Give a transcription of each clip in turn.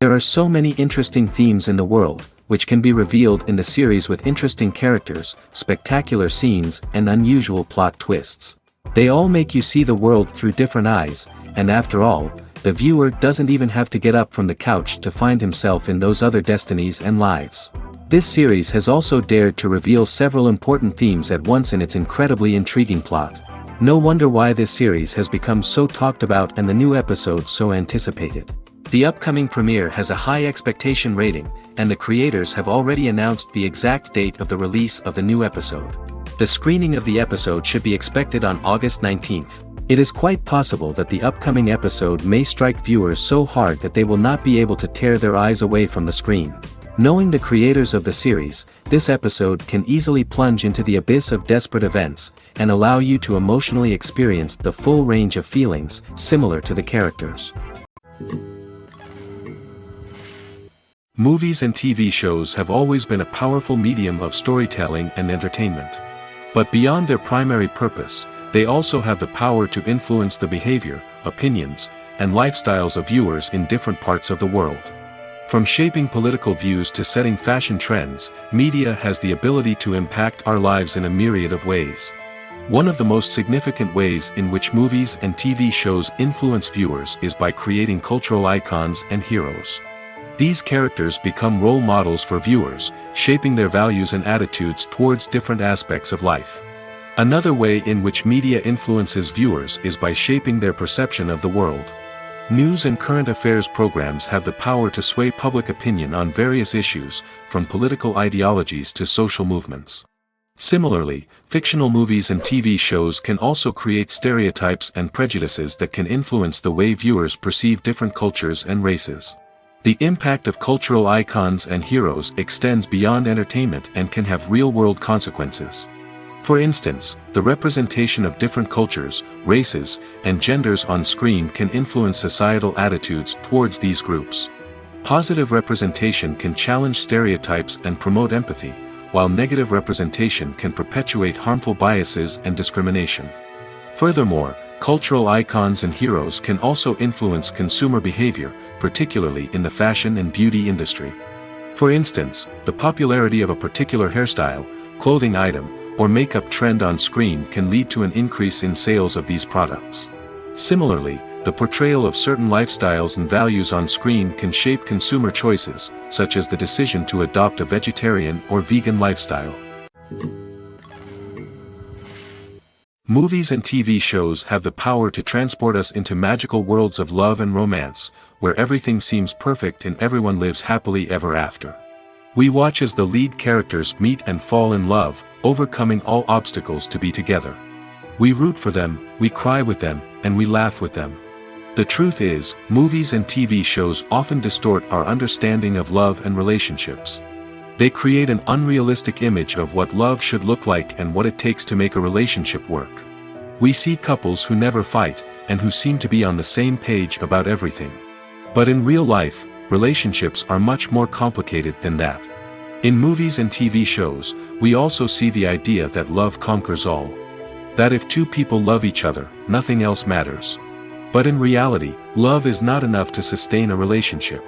There are so many interesting themes in the world, which can be revealed in the series with interesting characters, spectacular scenes, and unusual plot twists. They all make you see the world through different eyes, and after all, the viewer doesn't even have to get up from the couch to find himself in those other destinies and lives. This series has also dared to reveal several important themes at once in its incredibly intriguing plot. No wonder why this series has become so talked about and the new episodes so anticipated. The upcoming premiere has a high expectation rating, and the creators have already announced the exact date of the release of the new episode. The screening of the episode should be expected on August 19th. It is quite possible that the upcoming episode may strike viewers so hard that they will not be able to tear their eyes away from the screen. Knowing the creators of the series, this episode can easily plunge into the abyss of desperate events, and allow you to emotionally experience the full range of feelings, similar to the characters. Movies and TV shows have always been a powerful medium of storytelling and entertainment. But beyond their primary purpose, they also have the power to influence the behavior, opinions, and lifestyles of viewers in different parts of the world. From shaping political views to setting fashion trends, media has the ability to impact our lives in a myriad of ways. One of the most significant ways in which movies and TV shows influence viewers is by creating cultural icons and heroes. These characters become role models for viewers, shaping their values and attitudes towards different aspects of life. Another way in which media influences viewers is by shaping their perception of the world. News and current affairs programs have the power to sway public opinion on various issues, from political ideologies to social movements. Similarly, fictional movies and TV shows can also create stereotypes and prejudices that can influence the way viewers perceive different cultures and races. The impact of cultural icons and heroes extends beyond entertainment and can have real-world consequences. For instance, the representation of different cultures, races, and genders on screen can influence societal attitudes towards these groups. Positive representation can challenge stereotypes and promote empathy, while negative representation can perpetuate harmful biases and discrimination. Furthermore, cultural icons and heroes can also influence consumer behavior, particularly in the fashion and beauty industry. For instance, the popularity of a particular hairstyle, clothing item, or makeup trend on screen can lead to an increase in sales of these products. Similarly, the portrayal of certain lifestyles and values on screen can shape consumer choices, such as the decision to adopt a vegetarian or vegan lifestyle. Movies and TV shows have the power to transport us into magical worlds of love and romance, where everything seems perfect and everyone lives happily ever after. We watch as the lead characters meet and fall in love, overcoming all obstacles to be together. We root for them, we cry with them, and we laugh with them. The truth is, movies and TV shows often distort our understanding of love and relationships. They create an unrealistic image of what love should look like and what it takes to make a relationship work. We see couples who never fight, and who seem to be on the same page about everything. But in real life, relationships are much more complicated than that. In movies and TV shows, we also see the idea that love conquers all. That if two people love each other, nothing else matters. But in reality, love is not enough to sustain a relationship.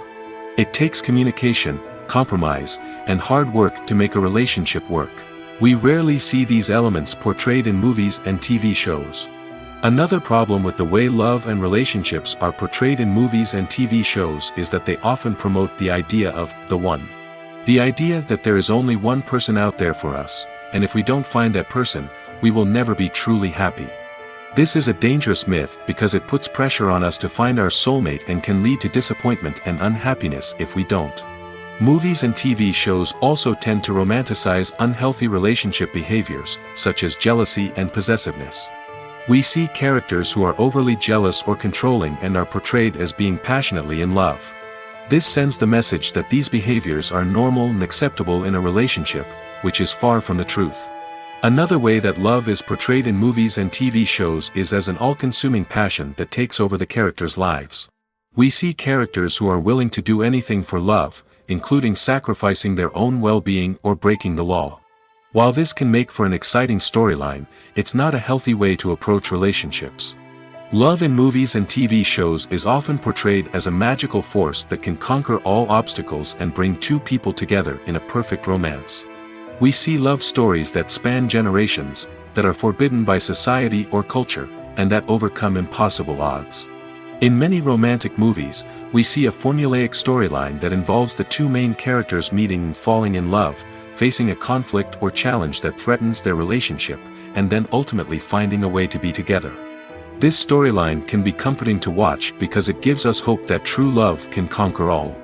It takes communication, compromise, and hard work to make a relationship work. We rarely see these elements portrayed in movies and TV shows. Another problem with the way love and relationships are portrayed in movies and TV shows is that they often promote the idea of the one. The idea that there is only one person out there for us, and if we don't find that person, we will never be truly happy. This is a dangerous myth because it puts pressure on us to find our soulmate and can lead to disappointment and unhappiness if we don't. Movies and TV shows also tend to romanticize unhealthy relationship behaviors, such as jealousy and possessiveness. We see characters who are overly jealous or controlling and are portrayed as being passionately in love. This sends the message that these behaviors are normal and acceptable in a relationship, which is far from the truth. Another way that love is portrayed in movies and TV shows is as an all-consuming passion that takes over the characters' lives. We see characters who are willing to do anything for love, including sacrificing their own well-being or breaking the law. While this can make for an exciting storyline, it's not a healthy way to approach relationships. Love in movies and TV shows is often portrayed as a magical force that can conquer all obstacles and bring two people together in a perfect romance. We see love stories that span generations, that are forbidden by society or culture, and that overcome impossible odds. In many romantic movies, we see a formulaic storyline that involves the two main characters meeting and falling in love, facing a conflict or challenge that threatens their relationship, and then ultimately finding a way to be together. This storyline can be comforting to watch because it gives us hope that true love can conquer all.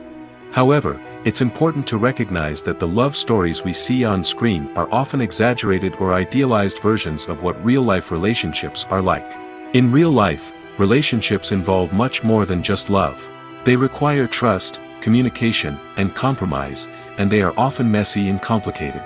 However, it's important to recognize that the love stories we see on screen are often exaggerated or idealized versions of what real-life relationships are like. In real life, relationships involve much more than just love. They require trust, communication, and compromise, and they are often messy and complicated.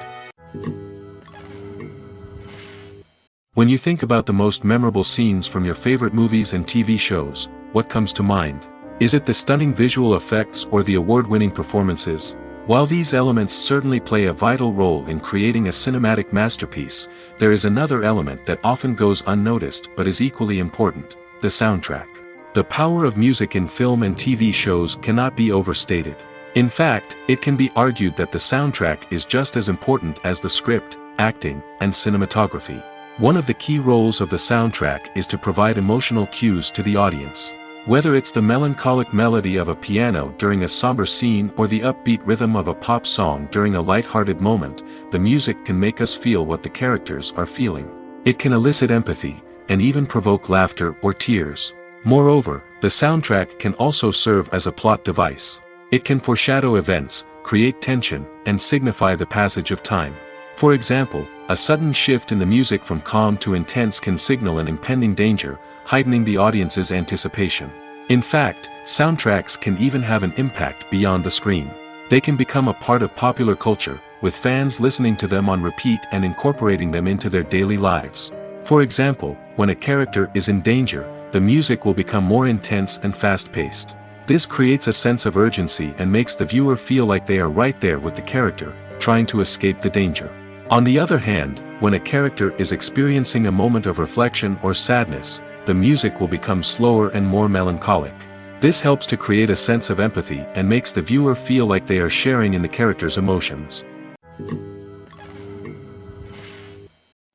When you think about the most memorable scenes from your favorite movies and TV shows, what comes to mind? Is it the stunning visual effects or the award-winning performances? While these elements certainly play a vital role in creating a cinematic masterpiece, there is another element that often goes unnoticed but is equally important: the soundtrack. The power of music in film and TV shows cannot be overstated. In fact, it can be argued that the soundtrack is just as important as the script, acting, and cinematography. One of the key roles of the soundtrack is to provide emotional cues to the audience. Whether it's the melancholic melody of a piano during a somber scene or the upbeat rhythm of a pop song during a light-hearted moment, the music can make us feel what the characters are feeling. It can elicit empathy, and even provoke laughter or tears. Moreover, the soundtrack can also serve as a plot device. It can foreshadow events, create tension, and signify the passage of time. For example, a sudden shift in the music from calm to intense can signal an impending danger, heightening the audience's anticipation. In fact, soundtracks can even have an impact beyond the screen. They can become a part of popular culture, with fans listening to them on repeat and incorporating them into their daily lives. For example, when a character is in danger, the music will become more intense and fast-paced. This creates a sense of urgency and makes the viewer feel like they are right there with the character, trying to escape the danger. On the other hand, when a character is experiencing a moment of reflection or sadness, the music will become slower and more melancholic. This helps to create a sense of empathy and makes the viewer feel like they are sharing in the character's emotions.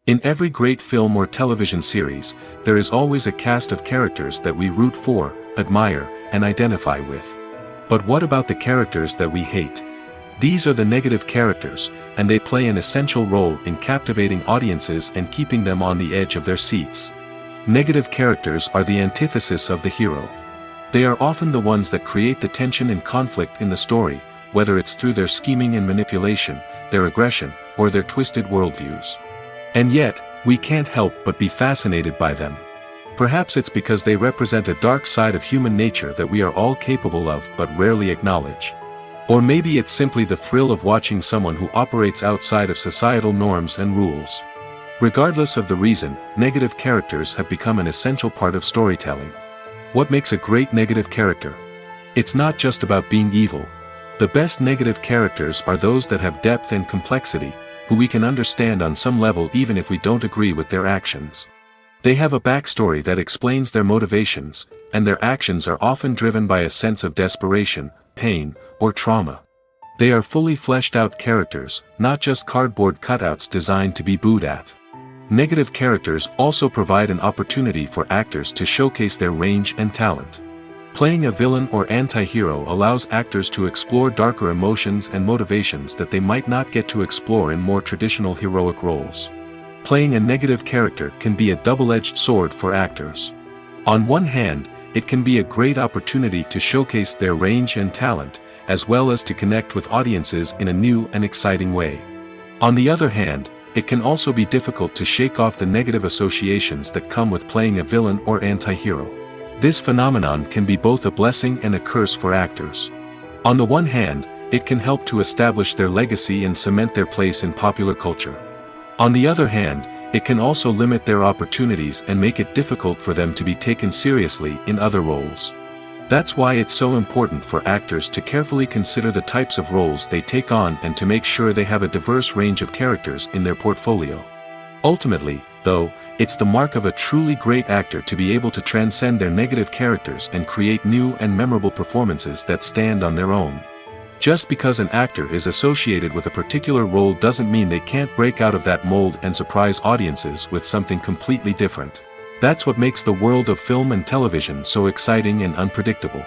In every great film or television series, there is always a cast of characters that we root for, admire, and identify with. But what about the characters that we hate? These are the negative characters, and they play an essential role in captivating audiences and keeping them on the edge of their seats. Negative characters are the antithesis of the hero. They are often the ones that create the tension and conflict in the story, whether it's through their scheming and manipulation, their aggression, or their twisted worldviews. And yet, we can't help but be fascinated by them. Perhaps it's because they represent a dark side of human nature that we are all capable of but rarely acknowledge. Or maybe it's simply the thrill of watching someone who operates outside of societal norms and rules. Regardless of the reason, negative characters have become an essential part of storytelling. What makes a great negative character? It's not just about being evil. The best negative characters are those that have depth and complexity, who we can understand on some level even if we don't agree with their actions. They have a backstory that explains their motivations, and their actions are often driven by a sense of desperation, pain, or trauma. They are fully fleshed out characters, not just cardboard cutouts designed to be booed at. Negative characters also provide an opportunity for actors to showcase their range and talent. Playing a villain or anti-hero allows actors to explore darker emotions and motivations that they might not get to explore in more traditional heroic roles. Playing a negative character can be a double-edged sword for actors. On one hand, it can be a great opportunity to showcase their range and talent, as well as to connect with audiences in a new and exciting way. On the other hand, it can also be difficult to shake off the negative associations that come with playing a villain or anti-hero. This phenomenon can be both a blessing and a curse for actors. On the one hand, it can help to establish their legacy and cement their place in popular culture. On the other hand, it can also limit their opportunities and make it difficult for them to be taken seriously in other roles. That's why it's so important for actors to carefully consider the types of roles they take on and to make sure they have a diverse range of characters in their portfolio. Ultimately, though, It's the mark of a truly great actor to be able to transcend their negative characters and create new and memorable performances that stand on their own. Just because an actor is associated with a particular role doesn't mean they can't break out of that mold and surprise audiences with something completely different. That's what makes the world of film and television so exciting and unpredictable.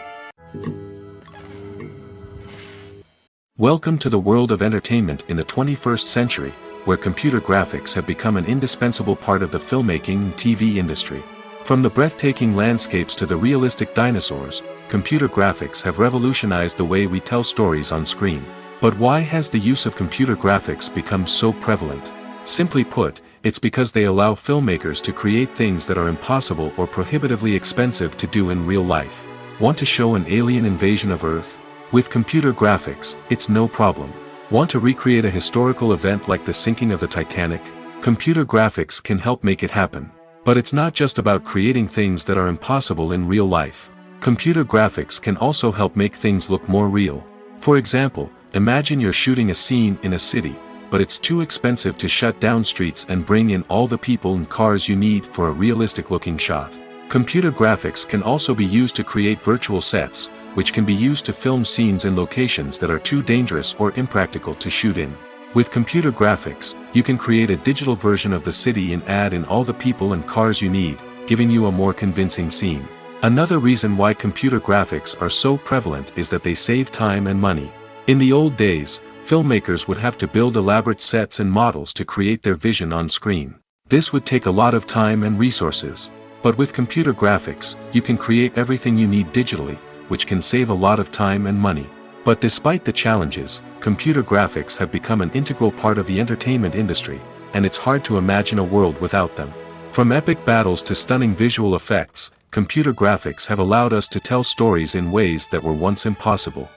Welcome to the world of entertainment in the 21st century, where computer graphics have become an indispensable part of the filmmaking and TV industry. From the breathtaking landscapes to the realistic dinosaurs, computer graphics have revolutionized the way we tell stories on screen. But why has the use of computer graphics become so prevalent? Simply put, it's because they allow filmmakers to create things that are impossible or prohibitively expensive to do in real life. Want to show an alien invasion of Earth? With computer graphics, it's no problem. Want to recreate a historical event like the sinking of the Titanic? Computer graphics can help make it happen. But it's not just about creating things that are impossible in real life. Computer graphics can also help make things look more real. For example, imagine you're shooting a scene in a city, but it's too expensive to shut down streets and bring in all the people and cars you need for a realistic-looking shot. Computer graphics can also be used to create virtual sets, which can be used to film scenes in locations that are too dangerous or impractical to shoot in. With computer graphics, you can create a digital version of the city and add in all the people and cars you need, giving you a more convincing scene. Another reason why computer graphics are so prevalent is that they save time and money. In the old days, filmmakers would have to build elaborate sets and models to create their vision on screen. This would take a lot of time and resources. But with computer graphics, you can create everything you need digitally, which can save a lot of time and money. But despite the challenges, computer graphics have become an integral part of the entertainment industry, and it's hard to imagine a world without them. From epic battles to stunning visual effects, computer graphics have allowed us to tell stories in ways that were once impossible.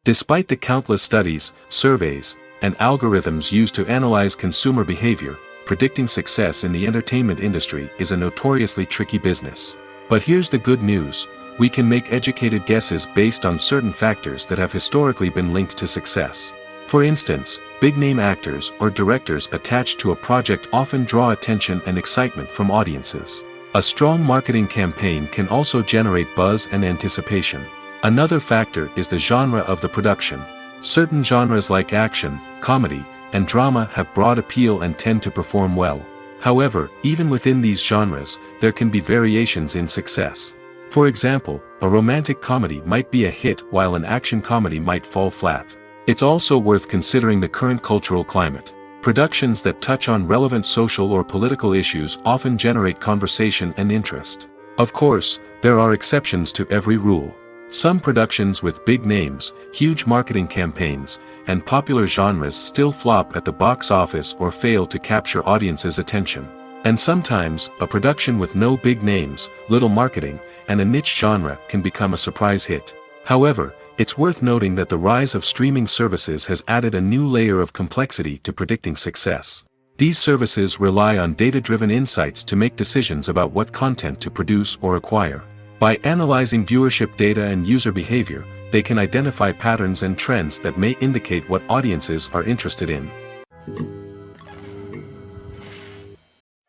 Despite the countless studies, surveys, and algorithms used to analyze consumer behavior, predicting success in the entertainment industry is a notoriously tricky business. But here's the good news: we can make educated guesses based on certain factors that have historically been linked to success. For instance, big-name actors or directors attached to a project often draw attention and excitement from audiences. A strong marketing campaign can also generate buzz and anticipation. Another factor is the genre of the production. Certain genres like action, comedy, and drama have broad appeal and tend to perform well. However, even within these genres, there can be variations in success. For example, a romantic comedy might be a hit while an action comedy might fall flat. It's also worth considering the current cultural climate. Productions that touch on relevant social or political issues often generate conversation and interest. Of course, there are exceptions to every rule. Some productions with big names, huge marketing campaigns, and popular genres still flop at the box office or fail to capture audiences' attention. And sometimes, a production with no big names, little marketing, and a niche genre can become a surprise hit. However, it's worth noting that the rise of streaming services has added a new layer of complexity to predicting success. These services rely on data-driven insights to make decisions about what content to produce or acquire. By analyzing viewership data and user behavior, they can identify patterns and trends that may indicate what audiences are interested in.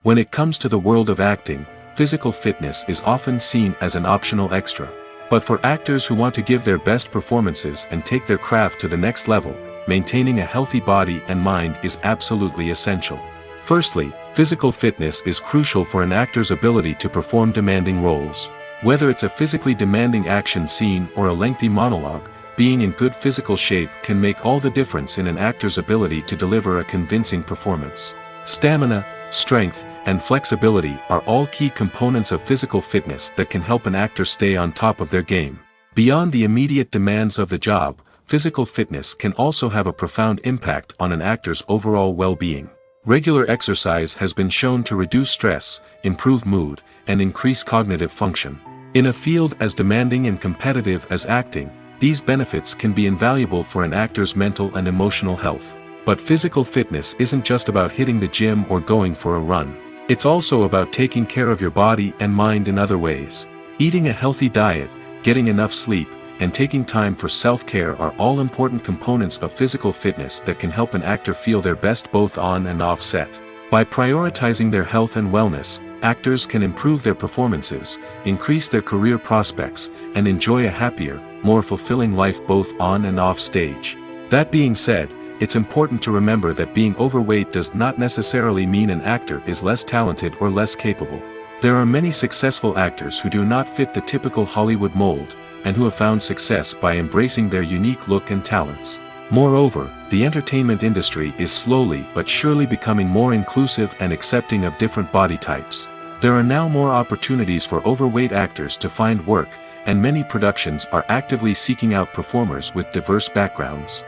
When it comes to the world of acting, physical fitness is often seen as an optional extra. But for actors who want to give their best performances and take their craft to the next level, maintaining a healthy body and mind is absolutely essential. Firstly, physical fitness is crucial for an actor's ability to perform demanding roles. Whether it's a physically demanding action scene or a lengthy monologue, being in good physical shape can make all the difference in an actor's ability to deliver a convincing performance. Stamina, strength, and flexibility are all key components of physical fitness that can help an actor stay on top of their game. Beyond the immediate demands of the job, physical fitness can also have a profound impact on an actor's overall well-being. Regular exercise has been shown to reduce stress, improve mood, and increase cognitive function. In a field as demanding and competitive as acting, these benefits can be invaluable for an actor's mental and emotional health. But physical fitness isn't just about hitting the gym or going for a run. It's also about taking care of your body and mind in other ways. Eating a healthy diet, getting enough sleep, and taking time for self-care are all important components of physical fitness that can help an actor feel their best both on and off set. By prioritizing their health and wellness, actors can improve their performances, increase their career prospects, and enjoy a happier, more fulfilling life both on and off stage. That being said, it's important to remember that being overweight does not necessarily mean an actor is less talented or less capable. There are many successful actors who do not fit the typical Hollywood mold, and who have found success by embracing their unique look and talents. Moreover, the entertainment industry is slowly but surely becoming more inclusive and accepting of different body types. There are now more opportunities for overweight actors to find work, and many productions are actively seeking out performers with diverse backgrounds.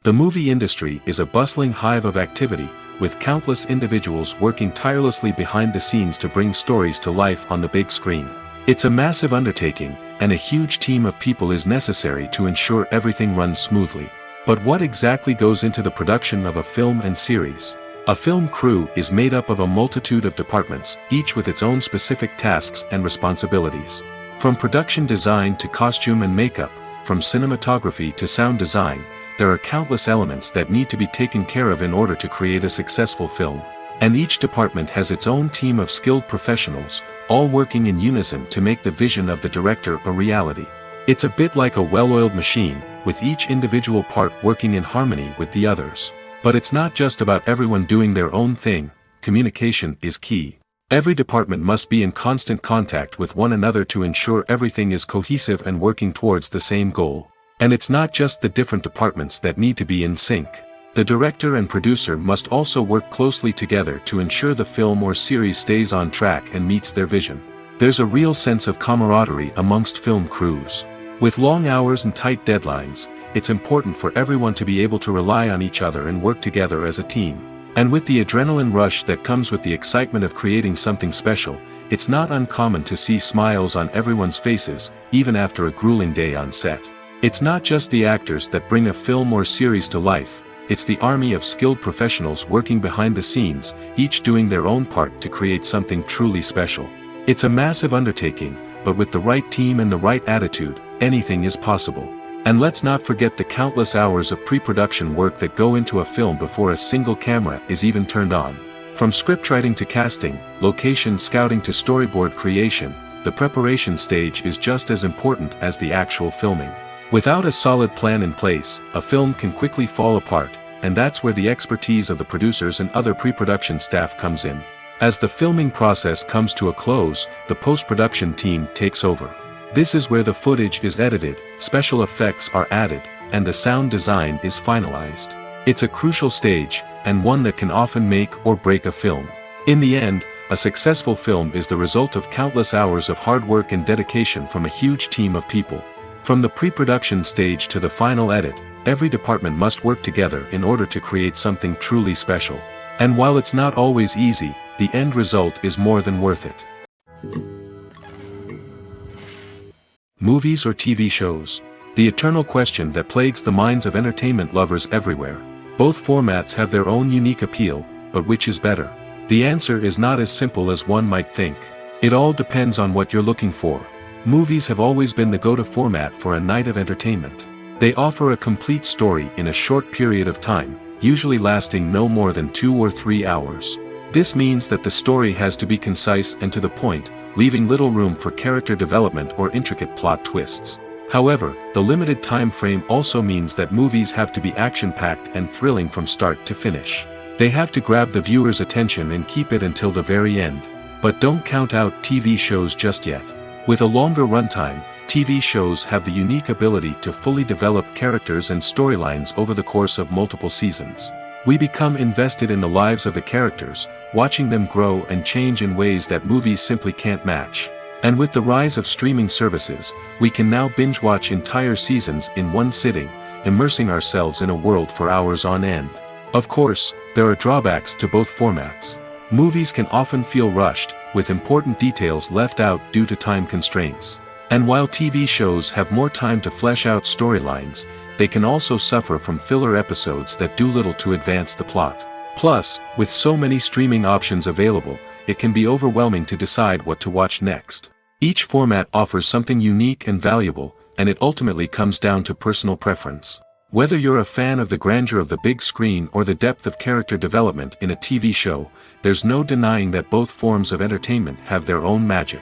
The movie industry is a bustling hive of activity, with countless individuals working tirelessly behind the scenes to bring stories to life on the big screen. It's a massive undertaking, and a huge team of people is necessary to ensure everything runs smoothly. But what exactly goes into the production of a film and series? A film crew is made up of a multitude of departments, each with its own specific tasks and responsibilities. From production design to costume and makeup, from cinematography to sound design, there are countless elements that need to be taken care of in order to create a successful film. And each department has its own team of skilled professionals, all working in unison to make the vision of the director a reality. It's a bit like a well-oiled machine, with each individual part working in harmony with the others. But it's not just about everyone doing their own thing. Communication is key. Every department must be in constant contact with one another to ensure everything is cohesive and working towards the same goal. And it's not just the different departments that need to be in sync. The director and producer must also work closely together to ensure the film or series stays on track and meets their vision. There's a real sense of camaraderie amongst film crews. With long hours and tight deadlines, it's important for everyone to be able to rely on each other and work together as a team. And with the adrenaline rush that comes with the excitement of creating something special, it's not uncommon to see smiles on everyone's faces, even after a grueling day on set. It's not just the actors that bring a film or series to life, it's the army of skilled professionals working behind the scenes, each doing their own part to create something truly special. It's a massive undertaking, but with the right team and the right attitude, anything is possible. And let's not forget the countless hours of pre-production work that go into a film before a single camera is even turned on. From scriptwriting to casting, location scouting to storyboard creation, the preparation stage is just as important as the actual filming. Without a solid plan in place, a film can quickly fall apart, and that's where the expertise of the producers and other pre-production staff comes in. As the filming process comes to a close, the post-production team takes over. This is where the footage is edited, special effects are added, and the sound design is finalized. It's a crucial stage, and one that can often make or break a film. In the end, a successful film is the result of countless hours of hard work and dedication from a huge team of people. From the pre-production stage to the final edit, every department must work together in order to create something truly special. And while it's not always easy, the end result is more than worth it. Movies or TV shows? The eternal question that plagues the minds of entertainment lovers everywhere. Both formats have their own unique appeal, but which is better? The answer is not as simple as one might think. It all depends on what you're looking for. Movies have always been the go-to format for a night of entertainment. They offer a complete story in a short period of time, usually lasting no more than 2 or 3 hours. This means that the story has to be concise and to the point, leaving little room for character development or intricate plot twists. However, the limited time frame also means that movies have to be action-packed and thrilling from start to finish. They have to grab the viewer's attention and keep it until the very end. But don't count out TV shows just yet. With a longer runtime, TV shows have the unique ability to fully develop characters and storylines over the course of multiple seasons. We become invested in the lives of the characters, watching them grow and change in ways that movies simply can't match. And with the rise of streaming services, we can now binge-watch entire seasons in one sitting, immersing ourselves in a world for hours on end. Of course, there are drawbacks to both formats. Movies can often feel rushed, with important details left out due to time constraints. And while TV shows have more time to flesh out storylines, they can also suffer from filler episodes that do little to advance the plot. Plus, with so many streaming options available, it can be overwhelming to decide what to watch next. Each format offers something unique and valuable, and it ultimately comes down to personal preference. Whether you're a fan of the grandeur of the big screen or the depth of character development in a TV show, there's no denying that both forms of entertainment have their own magic.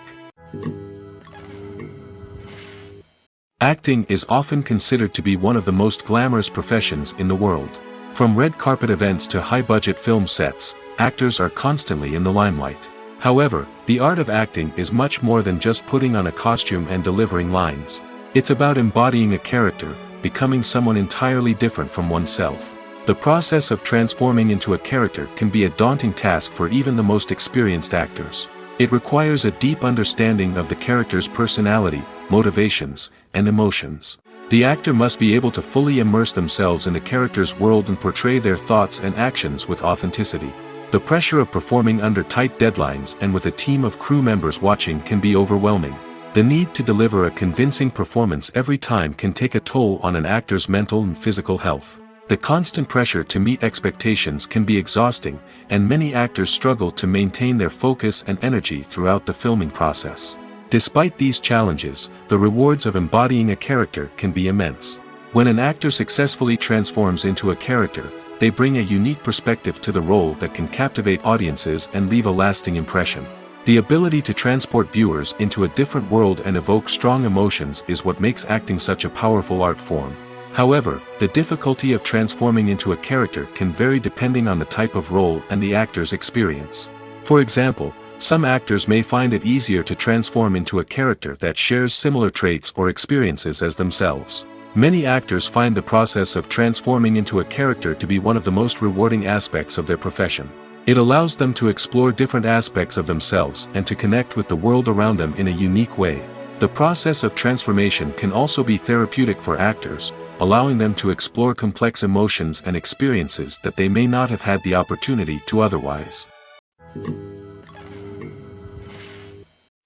Acting is often considered to be one of the most glamorous professions in the world. From red carpet events to high-budget film sets, actors are constantly in the limelight. However, the art of acting is much more than just putting on a costume and delivering lines. It's about embodying a character, becoming someone entirely different from oneself. The process of transforming into a character can be a daunting task for even the most experienced actors. It requires a deep understanding of the character's personality, motivations, and emotions. The actor must be able to fully immerse themselves in the character's world and portray their thoughts and actions with authenticity. The pressure of performing under tight deadlines and with a team of crew members watching can be overwhelming. The need to deliver a convincing performance every time can take a toll on an actor's mental and physical health. The constant pressure to meet expectations can be exhausting, and many actors struggle to maintain their focus and energy throughout the filming process. Despite these challenges, the rewards of embodying a character can be immense. When an actor successfully transforms into a character, they bring a unique perspective to the role that can captivate audiences and leave a lasting impression. The ability to transport viewers into a different world and evoke strong emotions is what makes acting such a powerful art form. However, the difficulty of transforming into a character can vary depending on the type of role and the actor's experience. For example, some actors may find it easier to transform into a character that shares similar traits or experiences as themselves. Many actors find the process of transforming into a character to be one of the most rewarding aspects of their profession. It allows them to explore different aspects of themselves and to connect with the world around them in a unique way. The process of transformation can also be therapeutic for actors, allowing them to explore complex emotions and experiences that they may not have had the opportunity to otherwise.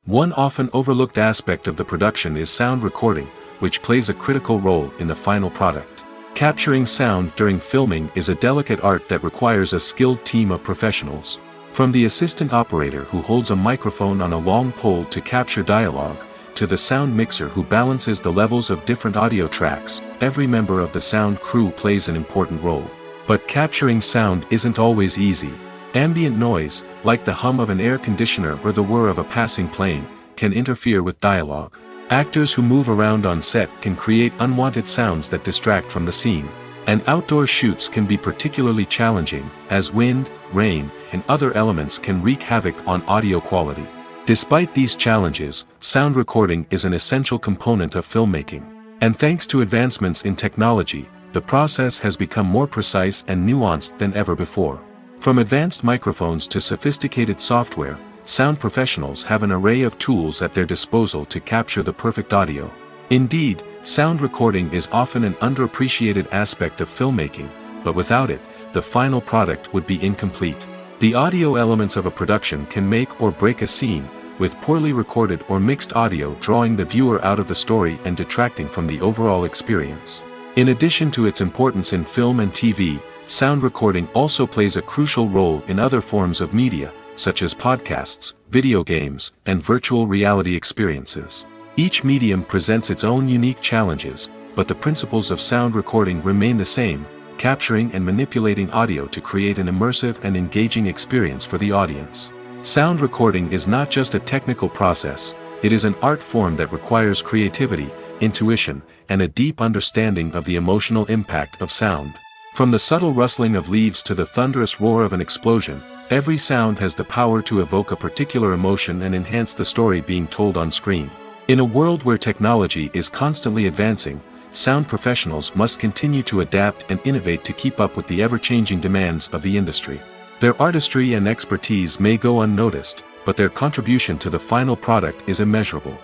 One often overlooked aspect of the production is sound recording, which plays a critical role in the final product. Capturing sound during filming is a delicate art that requires a skilled team of professionals. From the assistant operator who holds a microphone on a long pole to capture dialogue, to the sound mixer who balances the levels of different audio tracks, every member of the sound crew plays an important role. But capturing sound isn't always easy. Ambient noise, like the hum of an air conditioner or the whir of a passing plane, can interfere with dialogue. Actors who move around on set can create unwanted sounds that distract from the scene. And outdoor shoots can be particularly challenging, as wind, rain, and other elements can wreak havoc on audio quality. Despite these challenges, sound recording is an essential component of filmmaking. And thanks to advancements in technology, the process has become more precise and nuanced than ever before. From advanced microphones to sophisticated software, sound professionals have an array of tools at their disposal to capture the perfect audio. Indeed, sound recording is often an underappreciated aspect of filmmaking, but without it, the final product would be incomplete. The audio elements of a production can make or break a scene, with poorly recorded or mixed audio drawing the viewer out of the story and detracting from the overall experience. In addition to its importance in film and TV, sound recording also plays a crucial role in other forms of media, such as podcasts, video games, and virtual reality experiences. Each medium presents its own unique challenges, but the principles of sound recording remain the same, capturing and manipulating audio to create an immersive and engaging experience for the audience. Sound recording is not just a technical process, it is an art form that requires creativity, intuition, and a deep understanding of the emotional impact of sound. From the subtle rustling of leaves to the thunderous roar of an explosion, every sound has the power to evoke a particular emotion and enhance the story being told on screen. In a world where technology is constantly advancing, sound professionals must continue to adapt and innovate to keep up with the ever-changing demands of the industry. Their artistry and expertise may go unnoticed, but their contribution to the final product is immeasurable.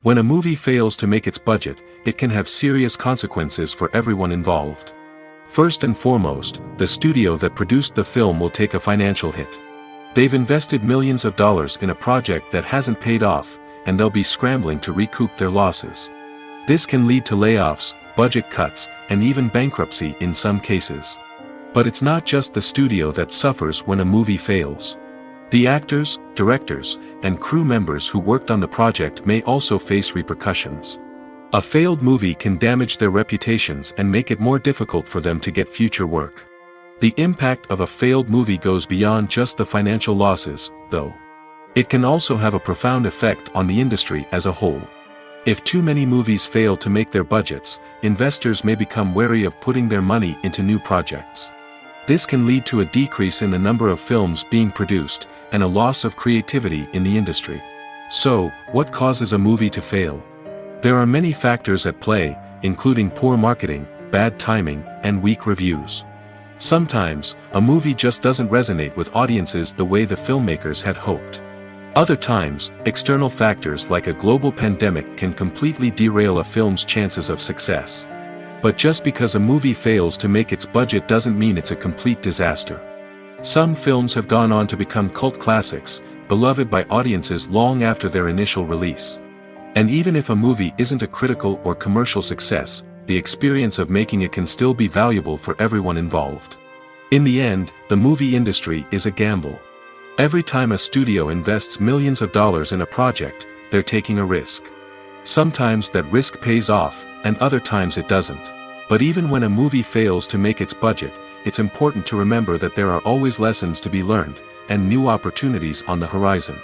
When a movie fails to make its budget, it can have serious consequences for everyone involved. First and foremost, the studio that produced the film will take a financial hit. They've invested millions of dollars in a project that hasn't paid off, and they'll be scrambling to recoup their losses. This can lead to layoffs, budget cuts, and even bankruptcy in some cases. But it's not just the studio that suffers when a movie fails. The actors, directors, and crew members who worked on the project may also face repercussions. A failed movie can damage their reputations and make it more difficult for them to get future work. The impact of a failed movie goes beyond just the financial losses, though. It can also have a profound effect on the industry as a whole. If too many movies fail to make their budgets, investors may become wary of putting their money into new projects. This can lead to a decrease in the number of films being produced, and a loss of creativity in the industry. So, what causes a movie to fail? There are many factors at play, including poor marketing, bad timing, and weak reviews. Sometimes, a movie just doesn't resonate with audiences the way the filmmakers had hoped. Other times, external factors like a global pandemic can completely derail a film's chances of success. But just because a movie fails to make its budget doesn't mean it's a complete disaster. Some films have gone on to become cult classics, beloved by audiences long after their initial release. And even if a movie isn't a critical or commercial success, the experience of making it can still be valuable for everyone involved. In the end, the movie industry is a gamble. Every time a studio invests millions of dollars in a project, they're taking a risk. Sometimes that risk pays off, and other times it doesn't. But even when a movie fails to make its budget, it's important to remember that there are always lessons to be learned, and new opportunities on the horizon.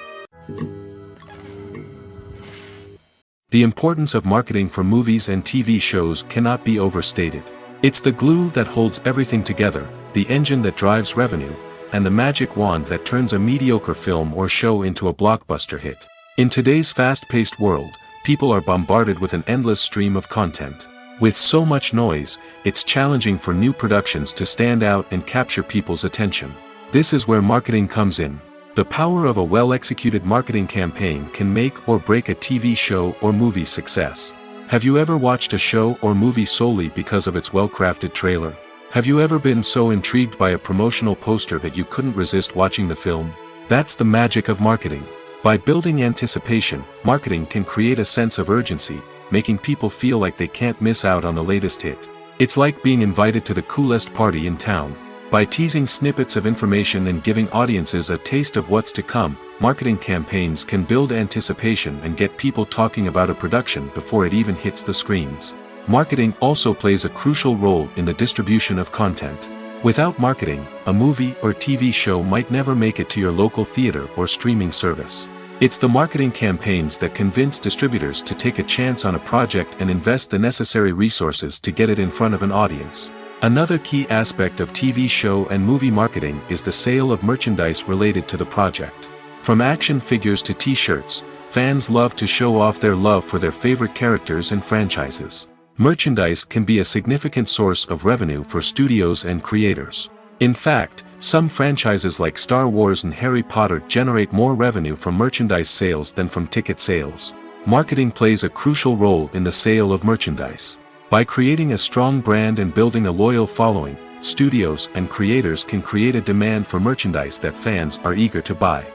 The importance of marketing for movies and TV shows cannot be overstated. It's the glue that holds everything together, the engine that drives revenue, and the magic wand that turns a mediocre film or show into a blockbuster hit. In today's fast-paced world, people are bombarded with an endless stream of content. With so much noise, it's challenging for new productions to stand out and capture people's attention. This is where marketing comes in. The power of a well-executed marketing campaign can make or break a TV show or movie's success. Have you ever watched a show or movie solely because of its well-crafted trailer? Have you ever been so intrigued by a promotional poster that you couldn't resist watching the film? That's the magic of marketing. By building anticipation, marketing can create a sense of urgency, making people feel like they can't miss out on the latest hit. It's like being invited to the coolest party in town. By teasing snippets of information and giving audiences a taste of what's to come, marketing campaigns can build anticipation and get people talking about a production before it even hits the screens. Marketing also plays a crucial role in the distribution of content. Without marketing, a movie or TV show might never make it to your local theater or streaming service. It's the marketing campaigns that convince distributors to take a chance on a project and invest the necessary resources to get it in front of an audience. Another key aspect of TV show and movie marketing is the sale of merchandise related to the project. From action figures to t-shirts, fans love to show off their love for their favorite characters and franchises. Merchandise can be a significant source of revenue for studios and creators. In fact, some franchises like Star Wars and Harry Potter generate more revenue from merchandise sales than from ticket sales. Marketing plays a crucial role in the sale of merchandise. By creating a strong brand and building a loyal following, studios and creators can create a demand for merchandise that fans are eager to buy.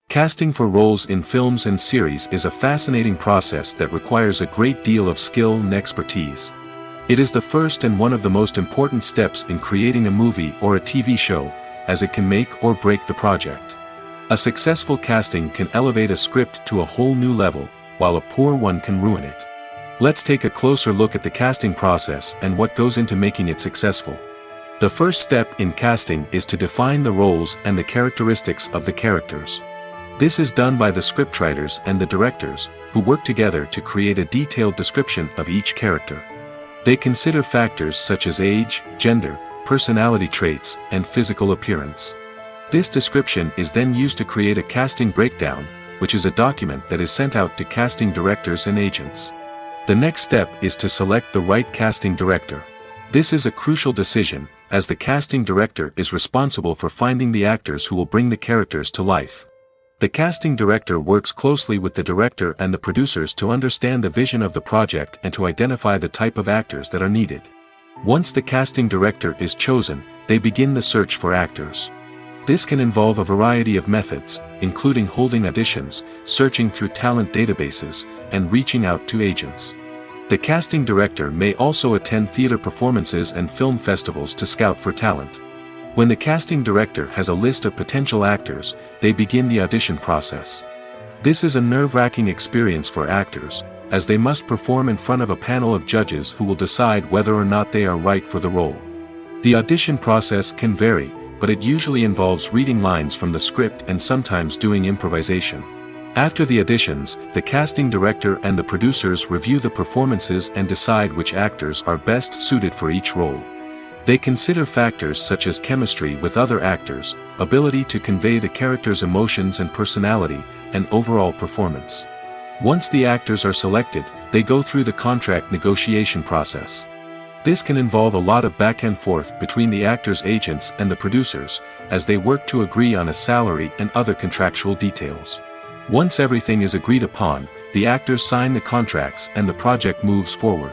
Casting for roles in films and series is a fascinating process that requires a great deal of skill and expertise. It is the first and one of the most important steps in creating a movie or a TV show, as it can make or break the project. A successful casting can elevate a script to a whole new level, while a poor one can ruin it. Let's take a closer look at the casting process and what goes into making it successful. The first step in casting is to define the roles and the characteristics of the characters. This is done by the scriptwriters and the directors, who work together to create a detailed description of each character. They consider factors such as age, gender, personality traits, and physical appearance. This description is then used to create a casting breakdown, which is a document that is sent out to casting directors and agents. The next step is to select the right casting director. This is a crucial decision, as the casting director is responsible for finding the actors who will bring the characters to life. The casting director works closely with the director and the producers to understand the vision of the project and to identify the type of actors that are needed. Once the casting director is chosen, they begin the search for actors. This can involve a variety of methods, including holding auditions, searching through talent databases, and reaching out to agents. The casting director may also attend theater performances and film festivals to scout for talent. When the casting director has a list of potential actors, they begin the audition process. This is a nerve-wracking experience for actors, as they must perform in front of a panel of judges who will decide whether or not they are right for the role. The audition process can vary, but it usually involves reading lines from the script and sometimes doing improvisation. After the auditions, the casting director and the producers review the performances and decide which actors are best suited for each role. They consider factors such as chemistry with other actors, ability to convey the character's emotions and personality, and overall performance. Once the actors are selected, they go through the contract negotiation process. This can involve a lot of back and forth between the actors' agents and the producers, as they work to agree on a salary and other contractual details. Once everything is agreed upon, the actors sign the contracts and the project moves forward.